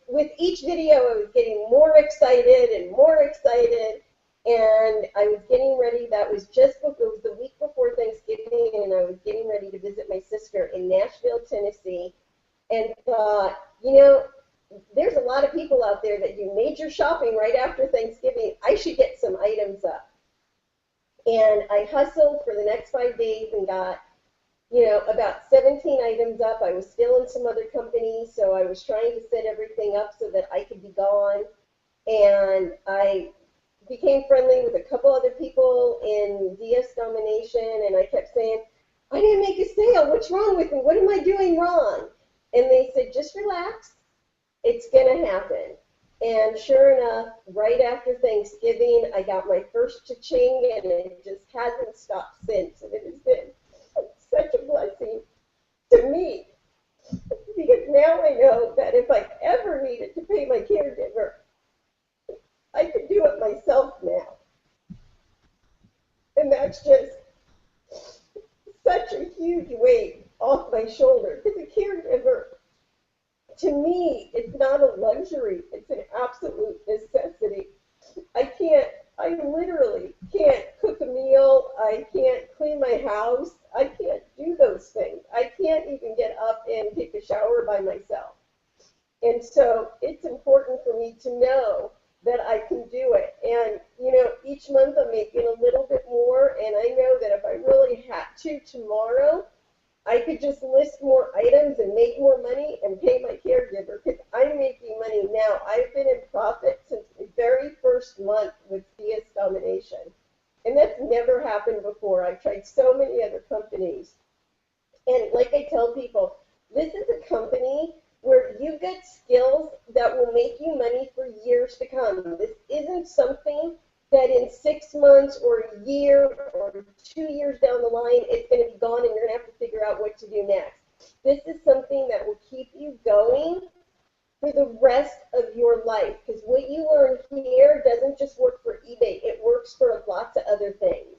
with each video, I was getting more excited and more excited. And I was getting ready. It was the week before Thanksgiving, and I was getting ready to visit my sister in Nashville, Tennessee, and thought, there's a lot of people out there that do major shopping right after Thanksgiving. I should get some items up. And I hustled for the next 5 days and got about 17 items up. I was still in some other companies, so I was trying to set everything up so that I could be gone. And I became friendly with a couple other people in DS Domination, and I kept saying, I didn't make a sale. What's wrong with me? What am I doing wrong? And they said, just relax. It's going to happen. And sure enough, right after Thanksgiving, I got my first cha-ching, and it just hasn't stopped since. And it has been such a blessing to me, because now I know that if I ever needed to pay my caregiver, I could do it myself now. And that's just such a huge weight off my shoulder, because a caregiver, to me, it's not a luxury. It's an absolute necessity. I literally can't cook a meal. I can't clean my house. I can't do those things. I can't even get up and take a shower by myself. And so it's important for me to know that I can do it. And, each month I'm making a little bit more, and I know that if I really had to tomorrow, I could just list more items and make more money and pay my caregiver, because I'm making money now. I've been in profit since the very first month with DS Domination. And that's never happened before. I've tried so many other companies. And like I tell people, this is a company where you get skills that will make you money for years to come. This isn't something that in 6 months or a year or 2 years down the line, it's going to be gone and you're going to have to figure out what to do next. This is something that will keep you going for the rest of your life, because what you learn here doesn't just work for eBay, it works for lots of other things.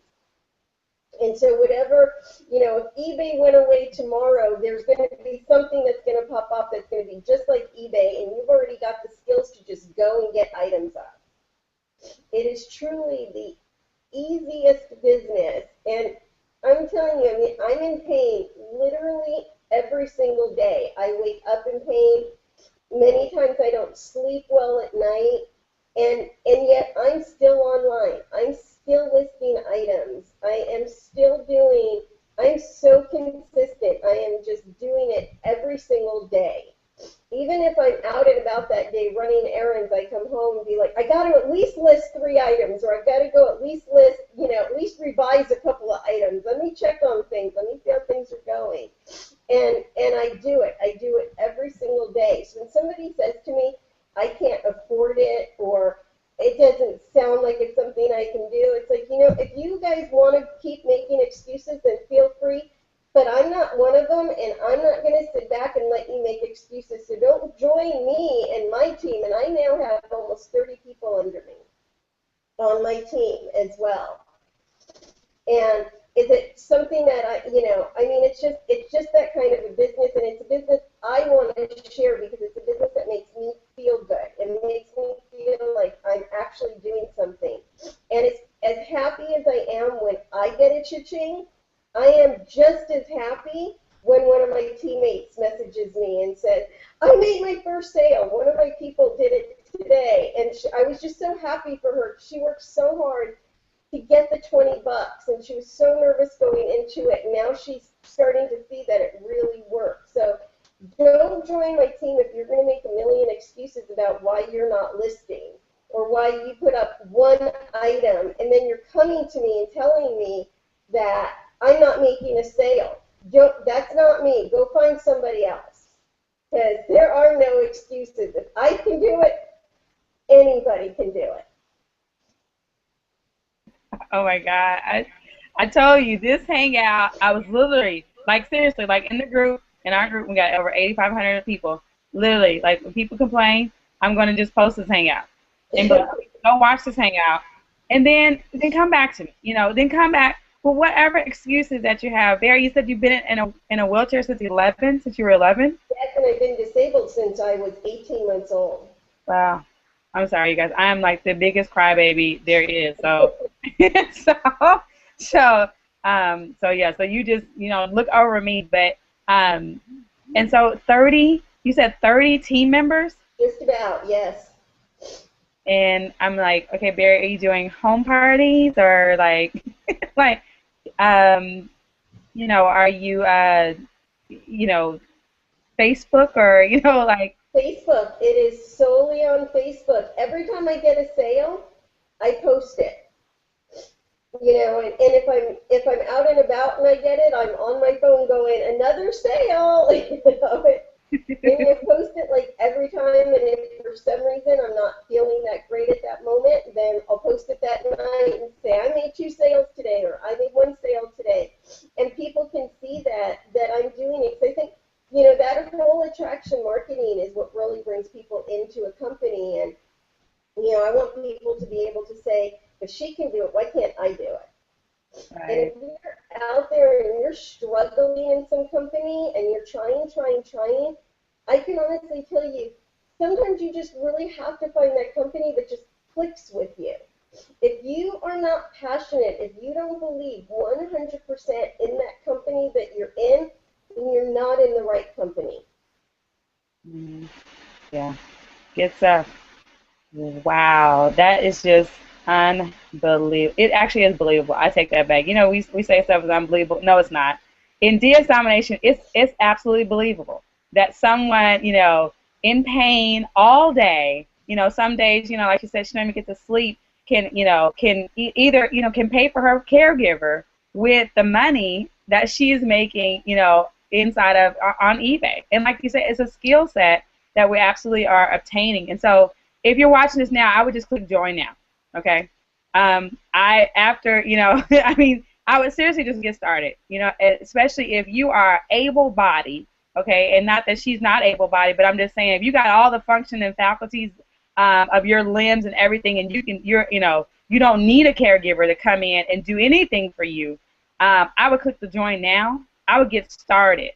And so whatever, if eBay went away tomorrow, there's going to be something that's going to pop up that's going to be just like eBay, and you've already got the skills to just go and get items up. It is truly the easiest business, and I'm telling you, I'm in pain literally every single day. I wake up in pain. Many times I don't sleep well at night, and yet I'm still online. I'm still listing items. I'm so consistent. I am just doing it every single day. Even if I'm out and about that day running errands, I come home and be like, I got to at least list 3 items, or I've got to go at least list, at least revise a couple of items. Let me check on things. Let me see how things are going. And I do it. I do it every single day. So when somebody says to me, I can't afford it, or it doesn't sound like it's something I can do, it's like, if you guys want to keep making excuses, then feel free. But I'm not one of them, and I'm not going to sit back and let you make excuses. So don't join me and my team. And I now have almost 30 people under me on my team as well. And is it something that it's just that kind of a business, and it's a business I want to share because it's a business that makes me feel good. It makes me feel like I'm actually doing something. And it's as happy as I am when I get a cha-ching, I am just as happy when one of my teammates messages me and says, I made my first sale. One of my people did it today, and I was just so happy for her. She worked so hard to get the 20 bucks, and she was so nervous going into it. Now she's starting to see that it really works. So don't join my team if you're going to make a million excuses about why you're not listing or why you put up one item, and then you're coming to me and telling me that I'm not making a sale. That's not me. Go find somebody else, because there are no excuses. If I can do it, anybody can do it. Oh my God. I told you, this hangout, I was literally, like seriously, like in our group, we got over 8,500 people. Literally, like when people complain, I'm going to just post this hangout. And go watch this hangout. And then come back to me, then come back with whatever excuses that you have. Barry, you said you've been in a wheelchair since you were 11? Yes, and I've been disabled since I was 18 months old. Wow. I'm sorry, you guys. I am like the biggest crybaby there is. So, so yeah. So you just look over me, but and so 30. You said 30 team members. Just about, yes. And I'm like, okay, Barry, are you doing home parties or like are you, you know, Facebook or, like, Facebook. It is solely on Facebook. Every time I get a sale, I post it. And if I'm out and about and I get it, I'm on my phone going, another sale. Maybe I post it like every time, and if for some reason I'm not feeling that great at that moment, then I'll post it that night and say, I made 2 sales today, or I made 1 sale today. And people can see that I'm doing it. So I think, that whole attraction marketing is what really brings people into a company. And, I want people to be able to say, if she can do it, why can't I do it? And right. if you're out there and you're struggling in some company and you're trying, I can honestly tell you, sometimes you just really have to find that company that just clicks with you. If you are not passionate, if you don't believe 100% in that company that you're in, then you're not in the right company. Mhm. Yeah. Good stuff. Wow, that is just unbelievable. It actually is believable. I take that back. We say stuff is unbelievable. No, it's not. In DS domination, it's absolutely believable that someone, in pain all day, some days, like you said, she doesn't even get to sleep, either, can pay for her caregiver with the money that she is making, inside of on eBay. And like you said, it's a skill set that we absolutely are obtaining. And so if you're watching this now, I would just click join now, okay? I mean, I would seriously just get started, especially if you are able-bodied, okay? And not that she's not able-bodied, but I'm just saying if you got all the function and faculties of your limbs and everything, and you don't need a caregiver to come in and do anything for you, I would click the join now. I would get started,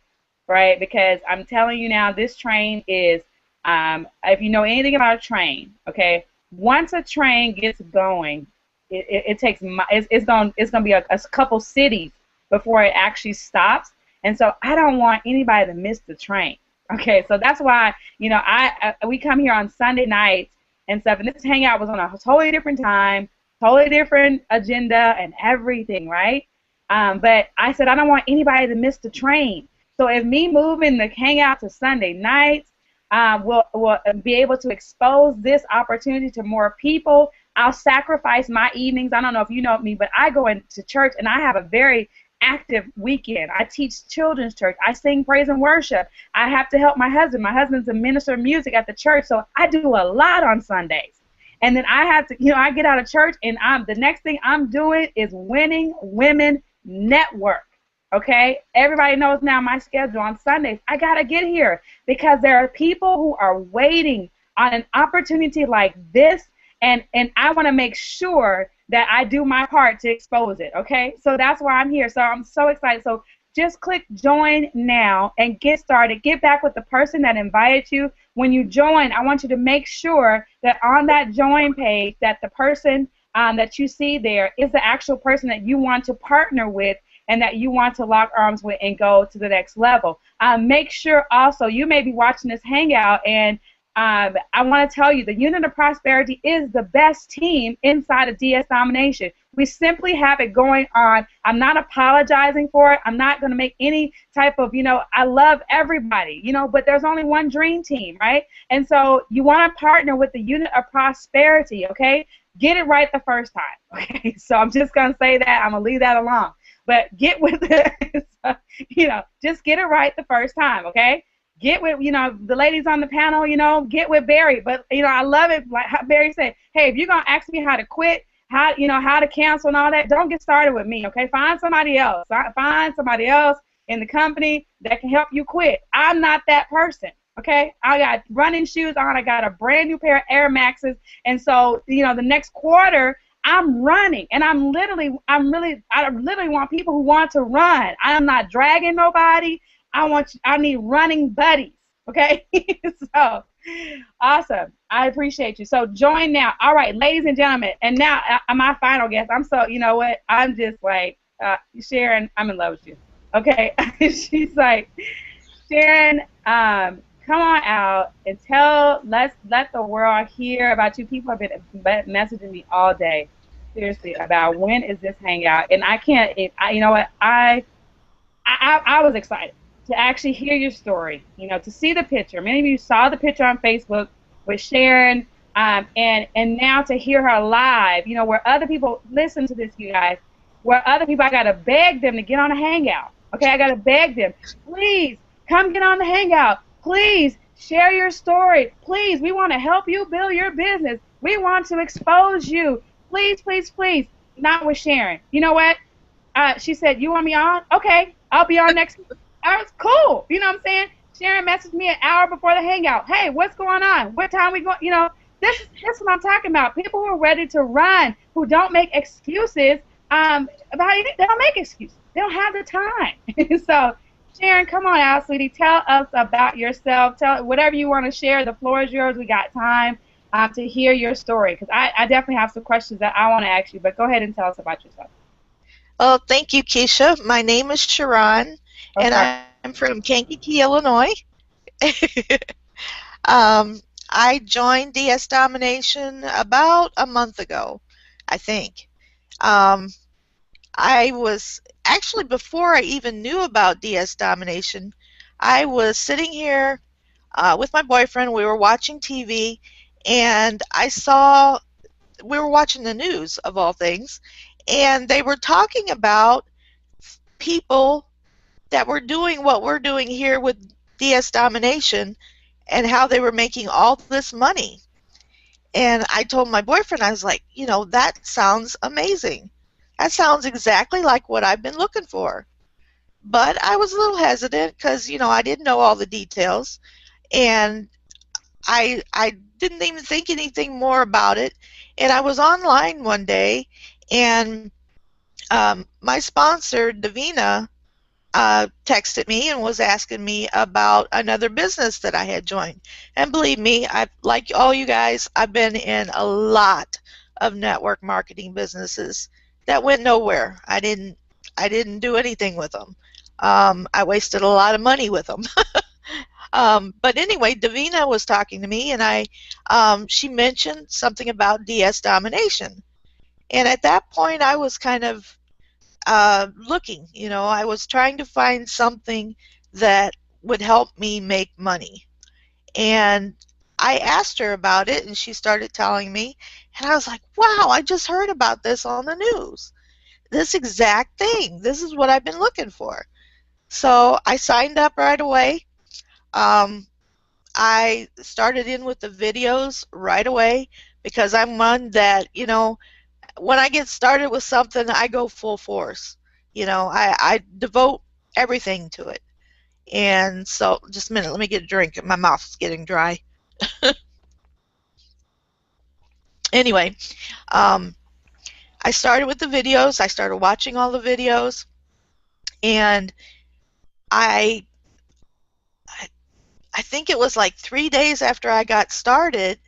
right? Because I'm telling you now, this train is, if you know anything about a train, okay, once a train gets going, it takes, it's going to be a couple cities before it actually stops. And so I don't want anybody to miss the train. Okay, so that's why, we come here on Sunday nights and stuff, and this hangout was on a totally different time, totally different agenda and everything, right? But I said I don't want anybody to miss the train. So if me moving the hangout to Sunday nights will be able to expose this opportunity to more people, I'll sacrifice my evenings. I don't know if you know me, but I go into church and I have a very active weekend. I teach children's church. I sing praise and worship. I have to help my husband. My husband's a minister of music at the church, so I do a lot on Sundays. And then I have to, I get out of church and the next thing I'm doing is Winning Women Network. Okay? Everybody knows now my schedule on Sundays. I got to get here because there are people who are waiting on an opportunity like this, and I want to make sure that I do my part to expose it, okay? So that's why I'm here. So I'm so excited. So just click join now and get started. Get back with the person that invited you. When you join, I want you to make sure that on that join page that the person that you see there is the actual person that you want to partner with and that you want to lock arms with and go to the next level. Make sure also, you may be watching this hangout, and I want to tell you, the Unit of Prosperity is the best team inside of DS Domination. We simply have it going on. I'm not apologizing for it. I'm not going to make any type of, I love everybody, but there's only one dream team, right? And so you want to partner with the Unit of Prosperity, okay? Get it right the first time, okay? So I'm just going to say that. I'm going to leave that alone. But get with it, just get it right the first time, okay? Get with, the ladies on the panel, get with Barry. But, I love it, like how Barry said, hey, if you're going to ask me how to quit, how to cancel and all that, don't get started with me, okay? Find somebody else. Find somebody else in the company that can help you quit. I'm not that person, okay? I got running shoes on. I got a brand new pair of Air Maxes. And so, the next quarter, I'm running, and I literally want people who want to run. I'm not dragging nobody. I need running buddies, okay? So, awesome. I appreciate you. So, join now. All right, ladies and gentlemen, and now my final guest. I'm so, you know what? I'm just like, Sharon, I'm in love with you. Okay? She's like, Sharon, come on out and let the world hear about you. People have been messaging me all day, seriously, about when is this hangout. And I can't, you know what? I was excited to actually hear your story, to see the picture. Many of you saw the picture on Facebook with Sharon, and now to hear her live, where other people, listen to this, you guys, where other people, I got to beg them to get on a hangout. Okay, I got to beg them, please come get on the hangout. Please share your story. Please, we want to help you build your business. We want to expose you. Please, please, please. Not with Sharon. You know what? She said, you want me on? Okay, I'll be on next week. That's cool. You know what I'm saying? Sharon messaged me an hour before the hangout. Hey, what's going on? What time we going? This is what I'm talking about. People who are ready to run, who don't make excuses about anything. They don't make excuses. They don't have the time. So, Sharon, come on out, sweetie. Tell us about yourself. Tell whatever you want to share. The floor is yours. We got time to hear your story, because I definitely have some questions that I want to ask you. But go ahead and tell us about yourself. Well, thank you, Keisha. My name is Sharon, and I'm from Kankakee, Illinois. I joined DS Domination about a month ago, I think. I was actually, before I even knew about DS Domination, I was sitting here with my boyfriend. We were watching TV, and we were watching the news, of all things, and they were talking about people that were doing what we're doing here with DS Domination and how they were making all this money. And I told my boyfriend, I was like, that sounds amazing. That sounds exactly like what I've been looking for. But I was a little hesitant because, I didn't know all the details. And I didn't even think anything more about it. And I was online one day, and my sponsor, Davina, texted me and was asking me about another business that I had joined. And believe me, like all you guys, I've been in a lot of network marketing businesses that went nowhere. I didn't do anything with them. I wasted a lot of money with them. But anyway, Davina was talking to me, and she mentioned something about DS Domination. And at that point, I was kind of looking. I was trying to find something that would help me make money. And I asked her about it, and she started telling me, and I was like, wow, I just heard about this on the news. This exact thing. This is what I've been looking for. So I signed up right away. I started in with the videos right away because I'm one that, when I get started with something, I go full force. I devote everything to it. And so, just a minute, let me get a drink. My mouth's getting dry. Anyway, I started with the videos. I started watching all the videos, and I think it was like 3 days after I got started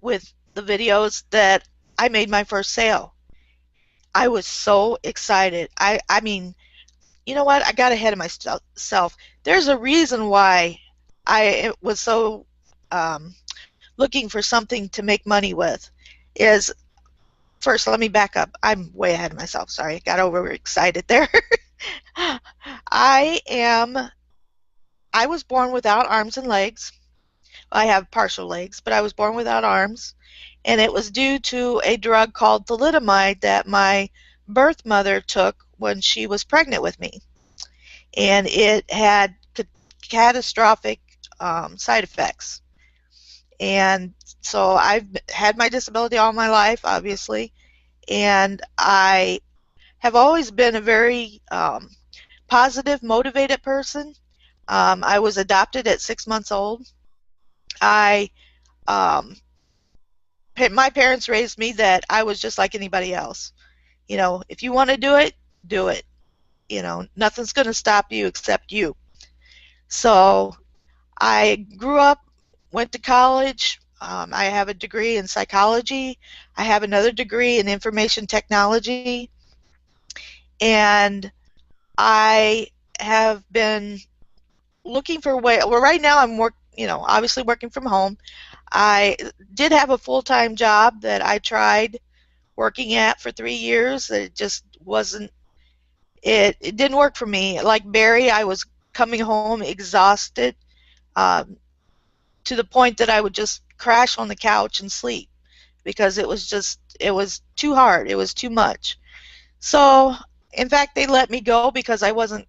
with the videos that I made my first sale. I was so excited. I mean, you know what? I got ahead of myself. There's a reason why I was so looking for something to make money with. First, let me back up. I'm way ahead of myself. Sorry, I got overexcited there. I was born without arms and legs. I have partial legs, but I was born without arms, and it was due to a drug called thalidomide that my birth mother took when she was pregnant with me, and it had catastrophic side effects. And so I've had my disability all my life, obviously, and I have always been a very positive, motivated person. I was adopted at 6 months old. My parents raised me that I was just like anybody else. If you want to do it, do it. Nothing's going to stop you except you. So I grew up, went to college. I have a degree in psychology. I have another degree in information technology. And I have been looking for a way. Well, right now I'm obviously working from home. I did have a full-time job that I tried working at for 3 years. It just wasn't it didn't work for me. Like Barry, I was coming home exhausted, um, to the point that I would just crash on the couch and sleep because it was too hard. It was too much. So, in fact, they let me go because I wasn't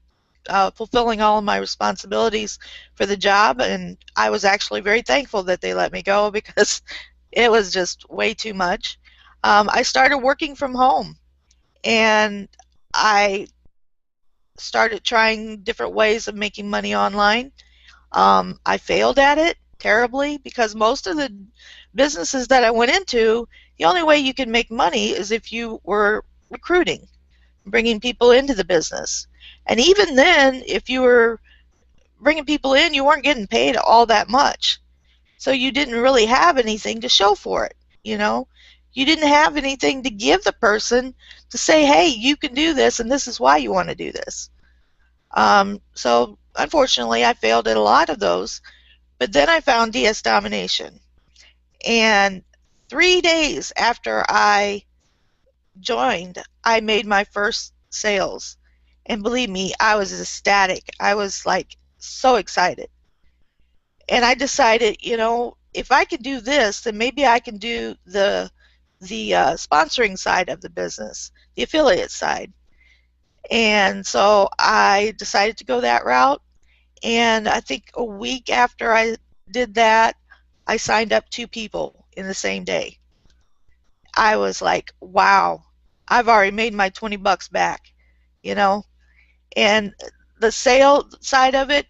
fulfilling all of my responsibilities for the job, and I was actually very thankful that they let me go because it was just way too much. I started working from home, and I started trying different ways of making money online. I failed at it terribly because most of the businesses that I went into, the only way you can make money is if you were recruiting, bringing people into the business. And even then, if you were bringing people in, you weren't getting paid all that much. So you didn't really have anything to show for it, you know? You didn't have anything to give the person to say, hey, you can do this and this is why you want to do this. So unfortunately, I failed at a lot of those. But then I found DS Domination. And 3 days after I joined, I made my first sales. And believe me, I was ecstatic. I was like so excited. And I decided, you know, if I can do this, then maybe I can do the sponsoring side of the business, the affiliate side. And so I decided to go that route. And I think a week after I did that, I signed up 2 people in the same day. I was like, wow, I've already made my 20 bucks back, you know? And the sale side of it,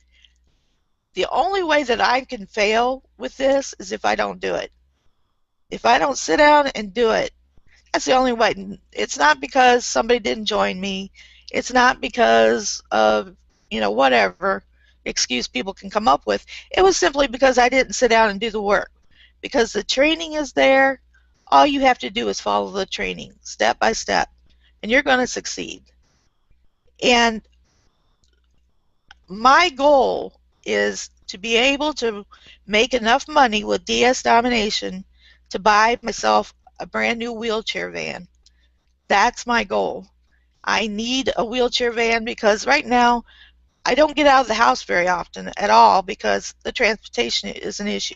the only way that I can fail with this is if I don't do it. If I don't sit down and do it, that's the only way. It's not because somebody didn't join me. It's not because of, you know, whatever excuse people can come up with. It was simply because I didn't sit down and do the work. Because the training is there. All you have to do is follow the training step by step, and you're going to succeed. And my goal is to be able to make enough money with DS Domination to buy myself a brand new wheelchair van. That's my goal. I need a wheelchair van because right now I don't get out of the house very often at all because the transportation is an issue.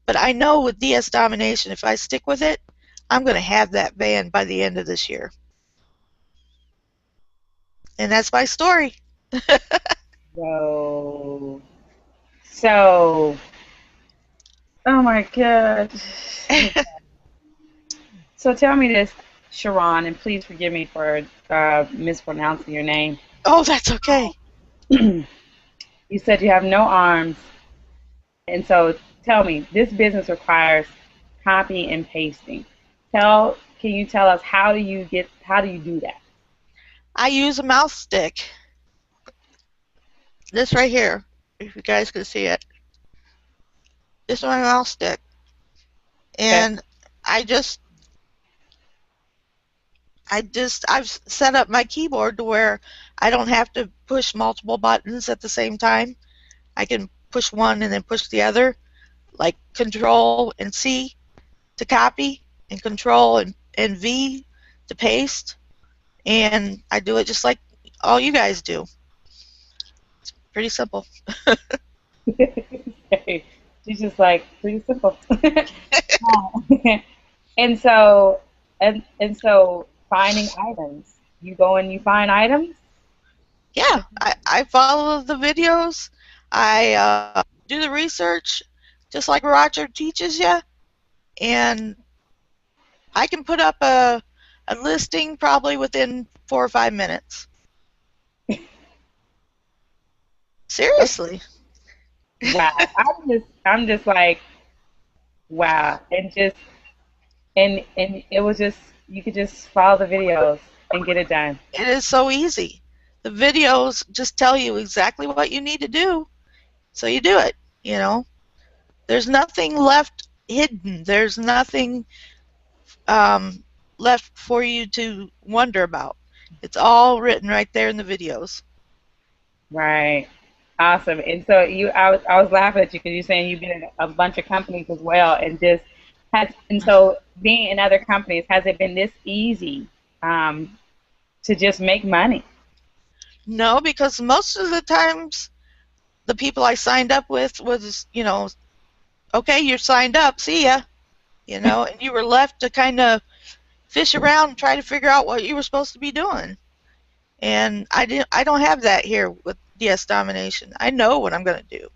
But I know with DS Domination, if I stick with it, I'm going to have that van by the end of this year. And that's my story. Whoa. So, oh my God. So tell me this, Sharon, and please forgive me for mispronouncing your name. Oh, that's okay. You said you have no arms, and so tell me, this business requires copy and pasting. Can you tell us how do you do that? I use a mouse stick. This right here, if you guys can see it. This is my mouse stick. And Okay. I've set up my keyboard to where I don't have to push multiple buttons at the same time. I can push one and then push the other, like Control and C to copy and Control and V to paste. And I do it just like all you guys do. It's pretty simple. She's just like pretty simple. and so and so finding items. You go and you find items? Yeah, I follow the videos. I do the research just like Roger teaches you. And I can put up a listing probably within 4 or 5 minutes. Seriously. Wow. I'm just like, wow. And it was just, you could just follow the videos and get it done. It is so easy. The videos just tell you exactly what you need to do, so you do it, you know. There's nothing left hidden. There's nothing left for you to wonder about. It's all written right there in the videos. Right. Awesome. And so I was laughing at you because you're saying you've been in a bunch of companies as well, and so being in other companies, has it been this easy to just make money? No, because most of the times the people I signed up with was, okay, you're signed up, see ya, and you were left to kind of fish around and try to figure out what you were supposed to be doing. And I don't have that here with DS Domination. I know what I'm going to do.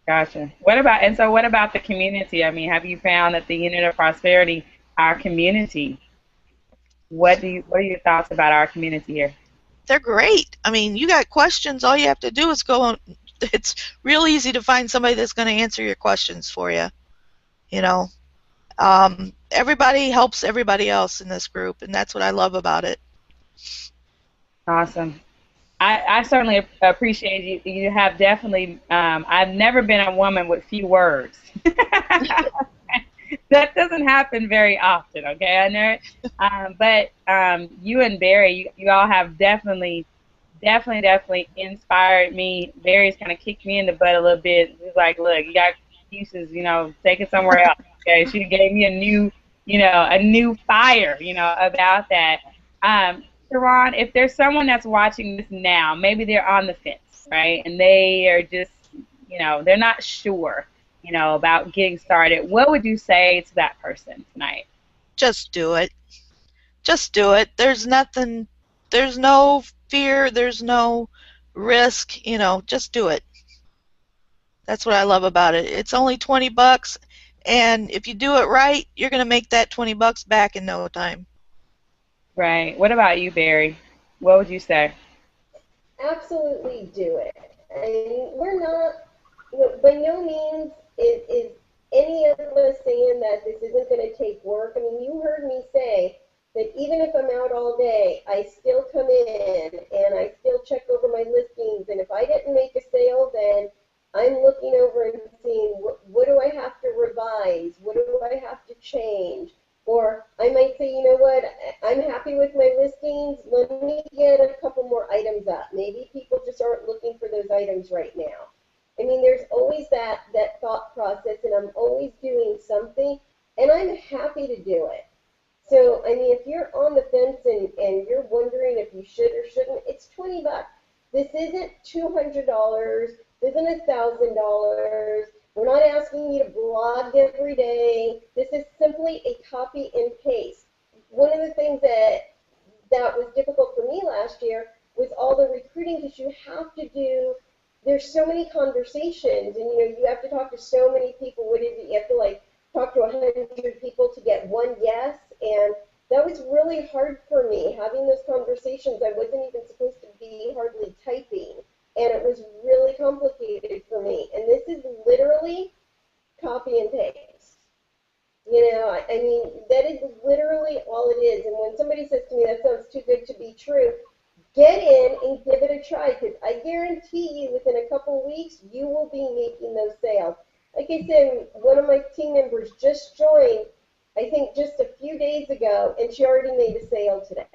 Gotcha. What about the community? I mean, have you found that the Unit of Prosperity, our community, what are your thoughts about our community here? They're great. I mean, you got questions, all you have to do is go on. It's real easy to find somebody that's going to answer your questions for you. Everybody helps everybody else in this group, and that's what I love about it. Awesome. I certainly appreciate you. You have definitely, I've never been a woman with few words. That doesn't happen very often, okay? I know. But you and Barry, you all have definitely inspired me. Barry's kind of kicked me in the butt a little bit. He's like, look, you got excuses, take it somewhere else. Okay, she gave me a new fire, about that. Sharon, if there's someone that's watching this now, maybe they're on the fence, right, and they are just, they're not sure, about getting started, what would you say to that person tonight? Just do it. Just do it. There's nothing, there's no fear, there's no risk, just do it. That's what I love about it. It's only $20, and if you do it right, you're going to make that $20 back in no time. Right. What about you, Barry? What would you say? Absolutely do it. I mean, we're not, by no means is any of us saying that this isn't going to take work. I mean, you heard me say that even if I'm out all day, I still come in and I still check over my listings, and if I didn't make a sale, then I'm looking over and seeing what do I have to revise, what do I have to change, or I might say, you know what, I'm happy with my listings, let me get a couple more items up. Maybe people just aren't looking for those items right now. I mean, there's always that thought process, and I'm always doing something, and I'm happy to do it. So, I mean, if you're on the fence and you're wondering if you should or shouldn't, it's $20. This isn't $200. This isn't $1,000. We're not asking you to blog every day. This is simply a copy and paste. One of the things that was difficult for me last year was all the recruiting, because you have to do, there's so many conversations, and you have to talk to so many people. What is it? You have to talk to 100 people to get one yes, and that was really hard for me, having those conversations. I wasn't even supposed to be hardly typing, and it was really complicated for me. And this is literally copy and paste. I mean, that is literally all it is. And when somebody says to me, that sounds too good to be true, get in and give it a try, because I guarantee you within a couple weeks, you will be making those sales. Like I said, one of my team members just joined, I think just a few days ago, and she already made a sale today.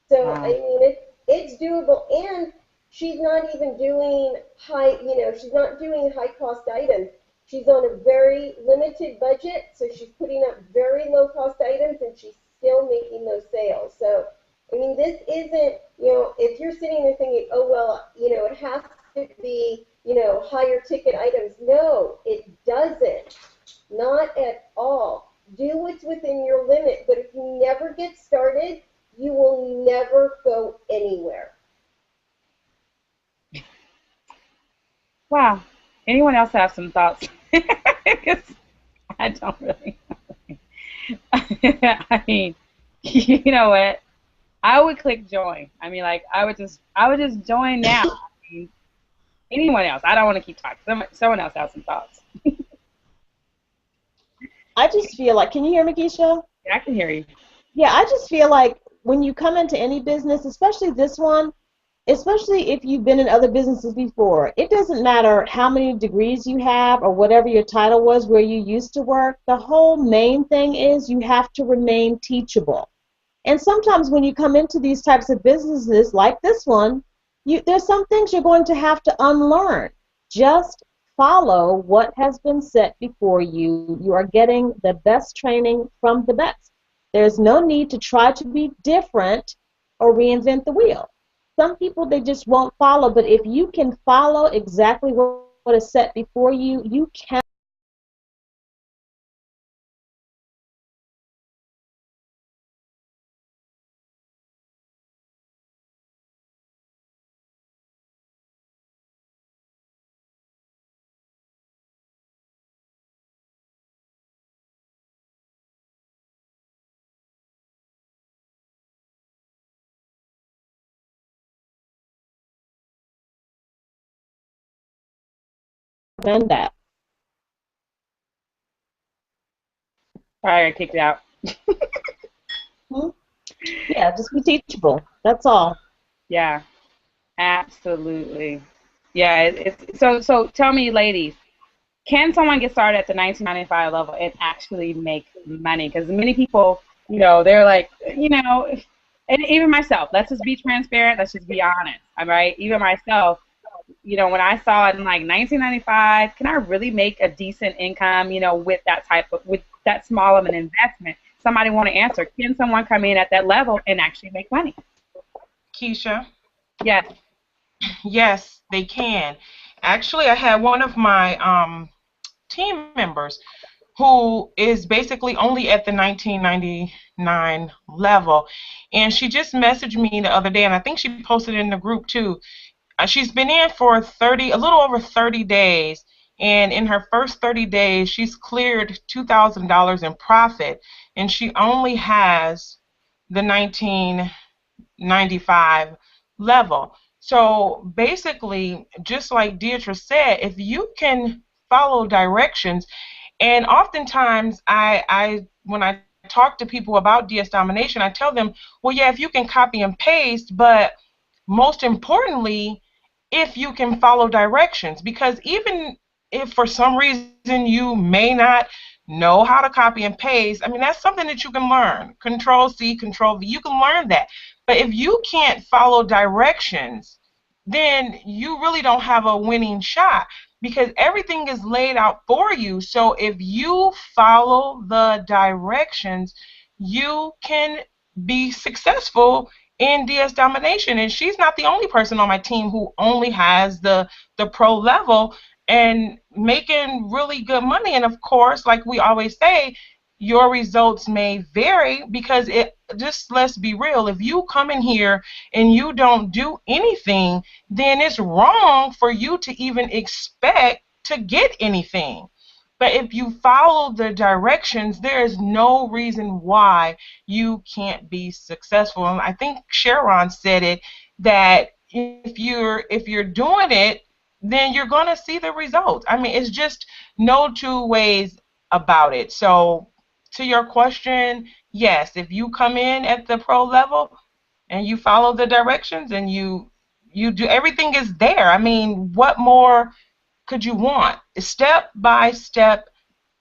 So, wow. I mean, it's doable, and she's not even doing she's not doing high-cost items. She's on a very limited budget, so she's putting up very low-cost items, and she's still making those sales. So, I mean, this isn't, if you're sitting there thinking, oh, well, it has to be, higher ticket items. No, it doesn't. Not at all. Do what's within your limit, but if you never get started, you will never go anywhere. Wow. Anyone else have some thoughts? Because I don't really. I mean, you know what? I would click join. I mean, I would just join now. I mean, anyone else? I don't want to keep talking. Someone else has some thoughts. I just feel like, can you hear me, Keisha? Yeah, I can hear you. Yeah, I just feel like when you come into any business, especially this one, especially if you've been in other businesses before, it doesn't matter how many degrees you have or whatever your title was where you used to work. The whole main thing is you have to remain teachable. And sometimes when you come into these types of businesses like this one, there's some things you're going to have to unlearn. Just follow what has been set before you. You are getting the best training from the best. There's no need to try to be different or reinvent the wheel. some people, they just won't follow. But if you can follow exactly what is set before you, you can bend that. Probably got kicked out. Hmm? Yeah, just be teachable. That's all. Yeah, absolutely. Yeah, it's so. Tell me, ladies, can someone get started at the 1995 level and actually make money? Because many people, they're like, and even myself. Let's just be transparent. Let's just be honest. All right. Even myself, when I saw it in like 1995, can I really make a decent income? With that small of an investment? Somebody want to answer? Can someone come in at that level and actually make money? Keisha, Yes. yes, they can. Actually, I had one of my team members who is basically only at the 1999 level. And she just messaged me the other day, and I think she posted it in the group too. She's been in for a little over 30 days. And in her first 30 days, she's cleared $2,000 in profit. And she only has the 1995 level. So basically, just like Deidre said, if you can follow directions, and oftentimes, I when I talk to people about DS domination, I tell them, well, yeah, if you can copy and paste, but most importantly, if you can follow directions, because even if for some reason you may not know how to copy and paste, I mean, that's something that you can learn. Control C, Control V, you can learn that. But if you can't follow directions, then you really don't have a winning shot because everything is laid out for you. So if you follow the directions, you can be successful in DS domination. And she's not the only person on my team who only has the pro level and making really good money. And of course, like we always say, your results may vary because let's be real, if you come in here and you don't do anything, then it's wrong for you to even expect to get anything. But if you follow the directions, there is no reason why you can't be successful. And I think Sharon said it, that if you're doing it, then you're going to see the results. I mean, it's just no two ways about it. So to your question, yes, if you come in at the pro level and you follow the directions and you do, everything is there. I mean, what more could you want? Step by step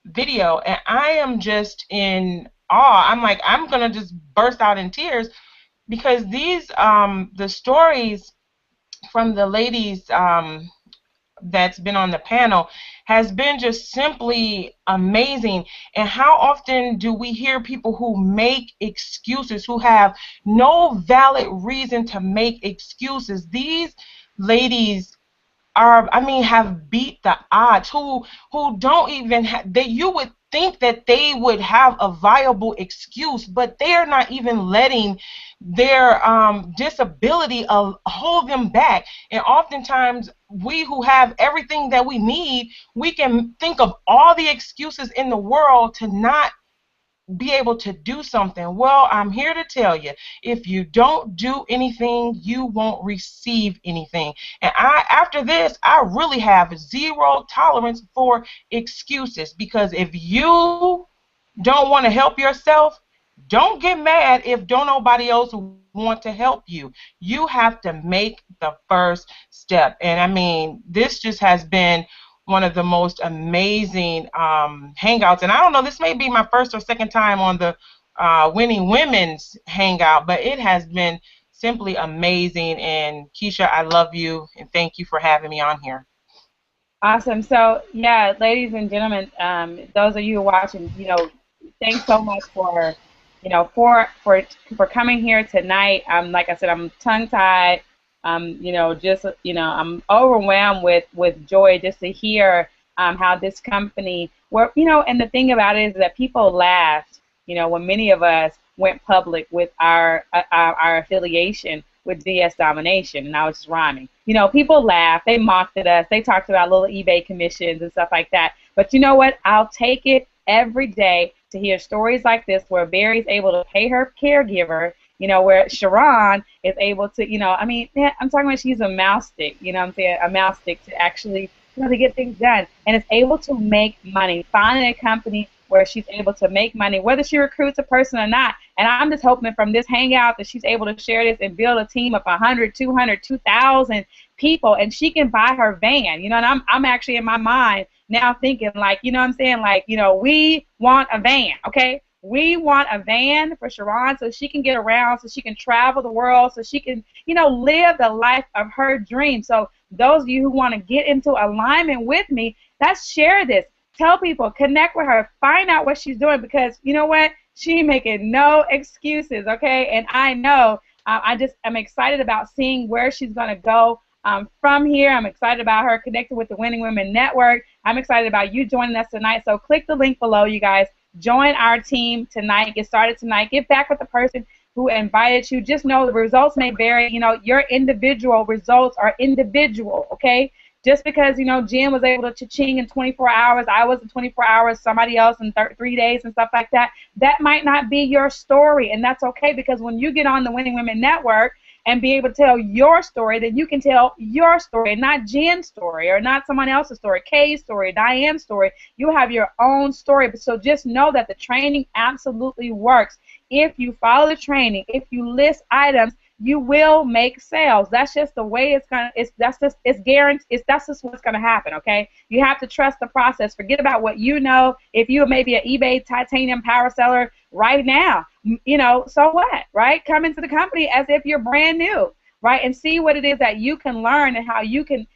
video, and I am just in awe. I'm like, I'm gonna just burst out in tears because these the stories from the ladies that's been on the panel has been just simply amazing. And how often do we hear people who make excuses, who have no valid reason to make excuses? These ladies are, I mean, have beat the odds, who don't even that you would think that they would have a viable excuse, but they're not even letting their disability hold them back. And oftentimes we who have everything that we need, we can think of all the excuses in the world to not be able to do something. Well, I'm here to tell you, if you don't do anything, you won't receive anything. And after this, I really have zero tolerance for excuses, because if you don't want to help yourself, don't get mad if don't nobody else want to help you. You have to make the first step. And I mean, this just has been one of the most amazing hangouts. And I don't know, this may be my first or second time on the Winning Women's Hangout, but it has been simply amazing. And Keisha, I love you, and thank you for having me on here. Awesome. So, yeah, ladies and gentlemen, those of you who are watching, thanks so much for coming here tonight. Like I said, I'm tongue-tied. just I'm overwhelmed with joy just to hear how this company, and the thing about it is that people laughed, when many of us went public with our affiliation with DS Domination, and I was just rhyming. People laughed, they mocked at us, they talked about little eBay commissions and stuff like that. But you know what? I'll take it every day to hear stories like this where Barry's able to pay her caregiver, where Sharon is able to, I'm talking about she's a mouse stick, I'm saying, a mouse stick to actually, to get things done, and is able to make money, finding a company where she's able to make money, whether she recruits a person or not. And I'm just hoping from this hangout that she's able to share this and build a team of 100, 200, 2,000 people, and she can buy her van. And I'm actually in my mind now thinking like, we want a van, okay? We want a van for Sharon so she can get around, so she can travel the world, so she can, live the life of her dream. So those of you who want to get into alignment with me, let's share this. Tell people, connect with her, find out what she's doing, because you know what? She making no excuses, okay? And I know I'm excited about seeing where she's going to go from here. I'm excited about her connecting with the Winning Women Network. I'm excited about you joining us tonight. So click the link below, you guys. Join our team tonight. Get started tonight. Get back with the person who invited you. Just know the results may vary. Your individual results are individual, okay? Just because, Jen was able to cha-ching in 24 hours, I was in 24 hours, somebody else in 3 days and stuff like that, that might not be your story, and that's okay, because when you get on the Winning Women Network and be able to tell your story, then you can tell your story, not Jen's story or not someone else's story, Kay's story, Diane's story. You have your own story. So just know that the training absolutely works. If you follow the training, if you list items, you will make sales. That's just the way that's just what's gonna happen, okay? You have to trust the process. Forget about what you know. If you may be an eBay titanium power seller right now, so what, right? Come into the company as if you're brand new, right? And see what it is that you can learn and how you can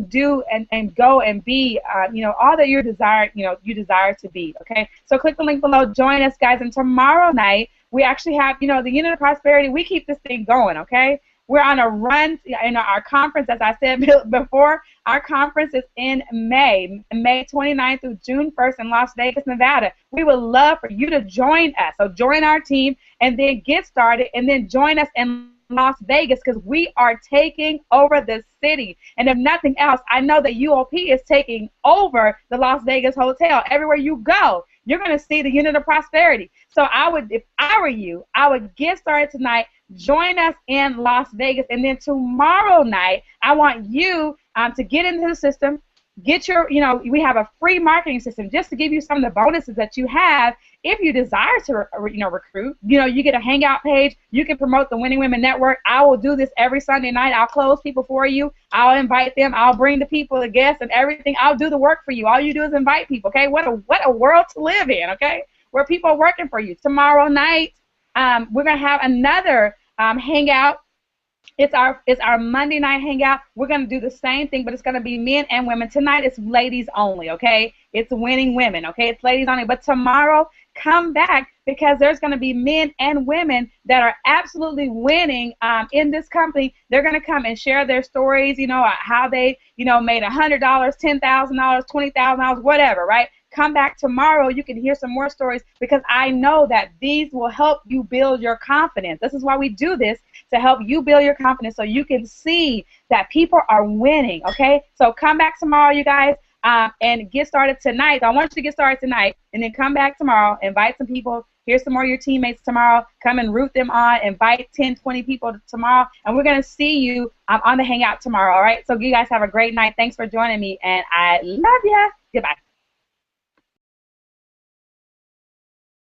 do and go and be, all that you desire to be, okay? So click the link below. Join us, guys. And tomorrow night, we actually have, the Unit of Prosperity. We keep this thing going, okay? We're on a run. Our conference, as I said before, our conference is in May 29th through June 1st in Las Vegas, Nevada. We would love for you to join us. So join our team and then get started and then join us in Las Vegas, because we are taking over the city. And if nothing else, I know that UOP is taking over the Las Vegas hotel. Everywhere you go, you're going to see the Unit of Prosperity. So if I were you, I would get started tonight. Join us in Las Vegas. And then tomorrow night, I want you to get into the system. Get your, we have a free marketing system just to give you some of the bonuses that you have if you desire to, recruit. You get a hangout page. You can promote the Winning Women Network. I will do this every Sunday night. I'll close people for you. I'll invite them. I'll bring the people, the guests, and everything. I'll do the work for you. All you do is invite people, okay? What a world to live in, okay? Where people are working for you. Tomorrow night, we're going to have another hangout. It's our Monday night hangout. We're going to do the same thing, but it's going to be men and women. Tonight it's ladies only, okay? It's Winning Women, okay? It's ladies only. But tomorrow, come back, because there's going to be men and women that are absolutely winning in this company. They're going to come and share their stories, how they, made $100, $10,000, $20,000, whatever, right? Come back tomorrow. You can hear some more stories, because I know that these will help you build your confidence. This is why we do this, to help you build your confidence so you can see that people are winning, okay? So come back tomorrow, you guys, and get started tonight. I want you to get started tonight, and then come back tomorrow, invite some people. Here's some more of your teammates tomorrow. Come and root them on. Invite 10, 20 people tomorrow, and we're going to see you on the hangout tomorrow, all right? So you guys have a great night. Thanks for joining me, and I love ya. Goodbye.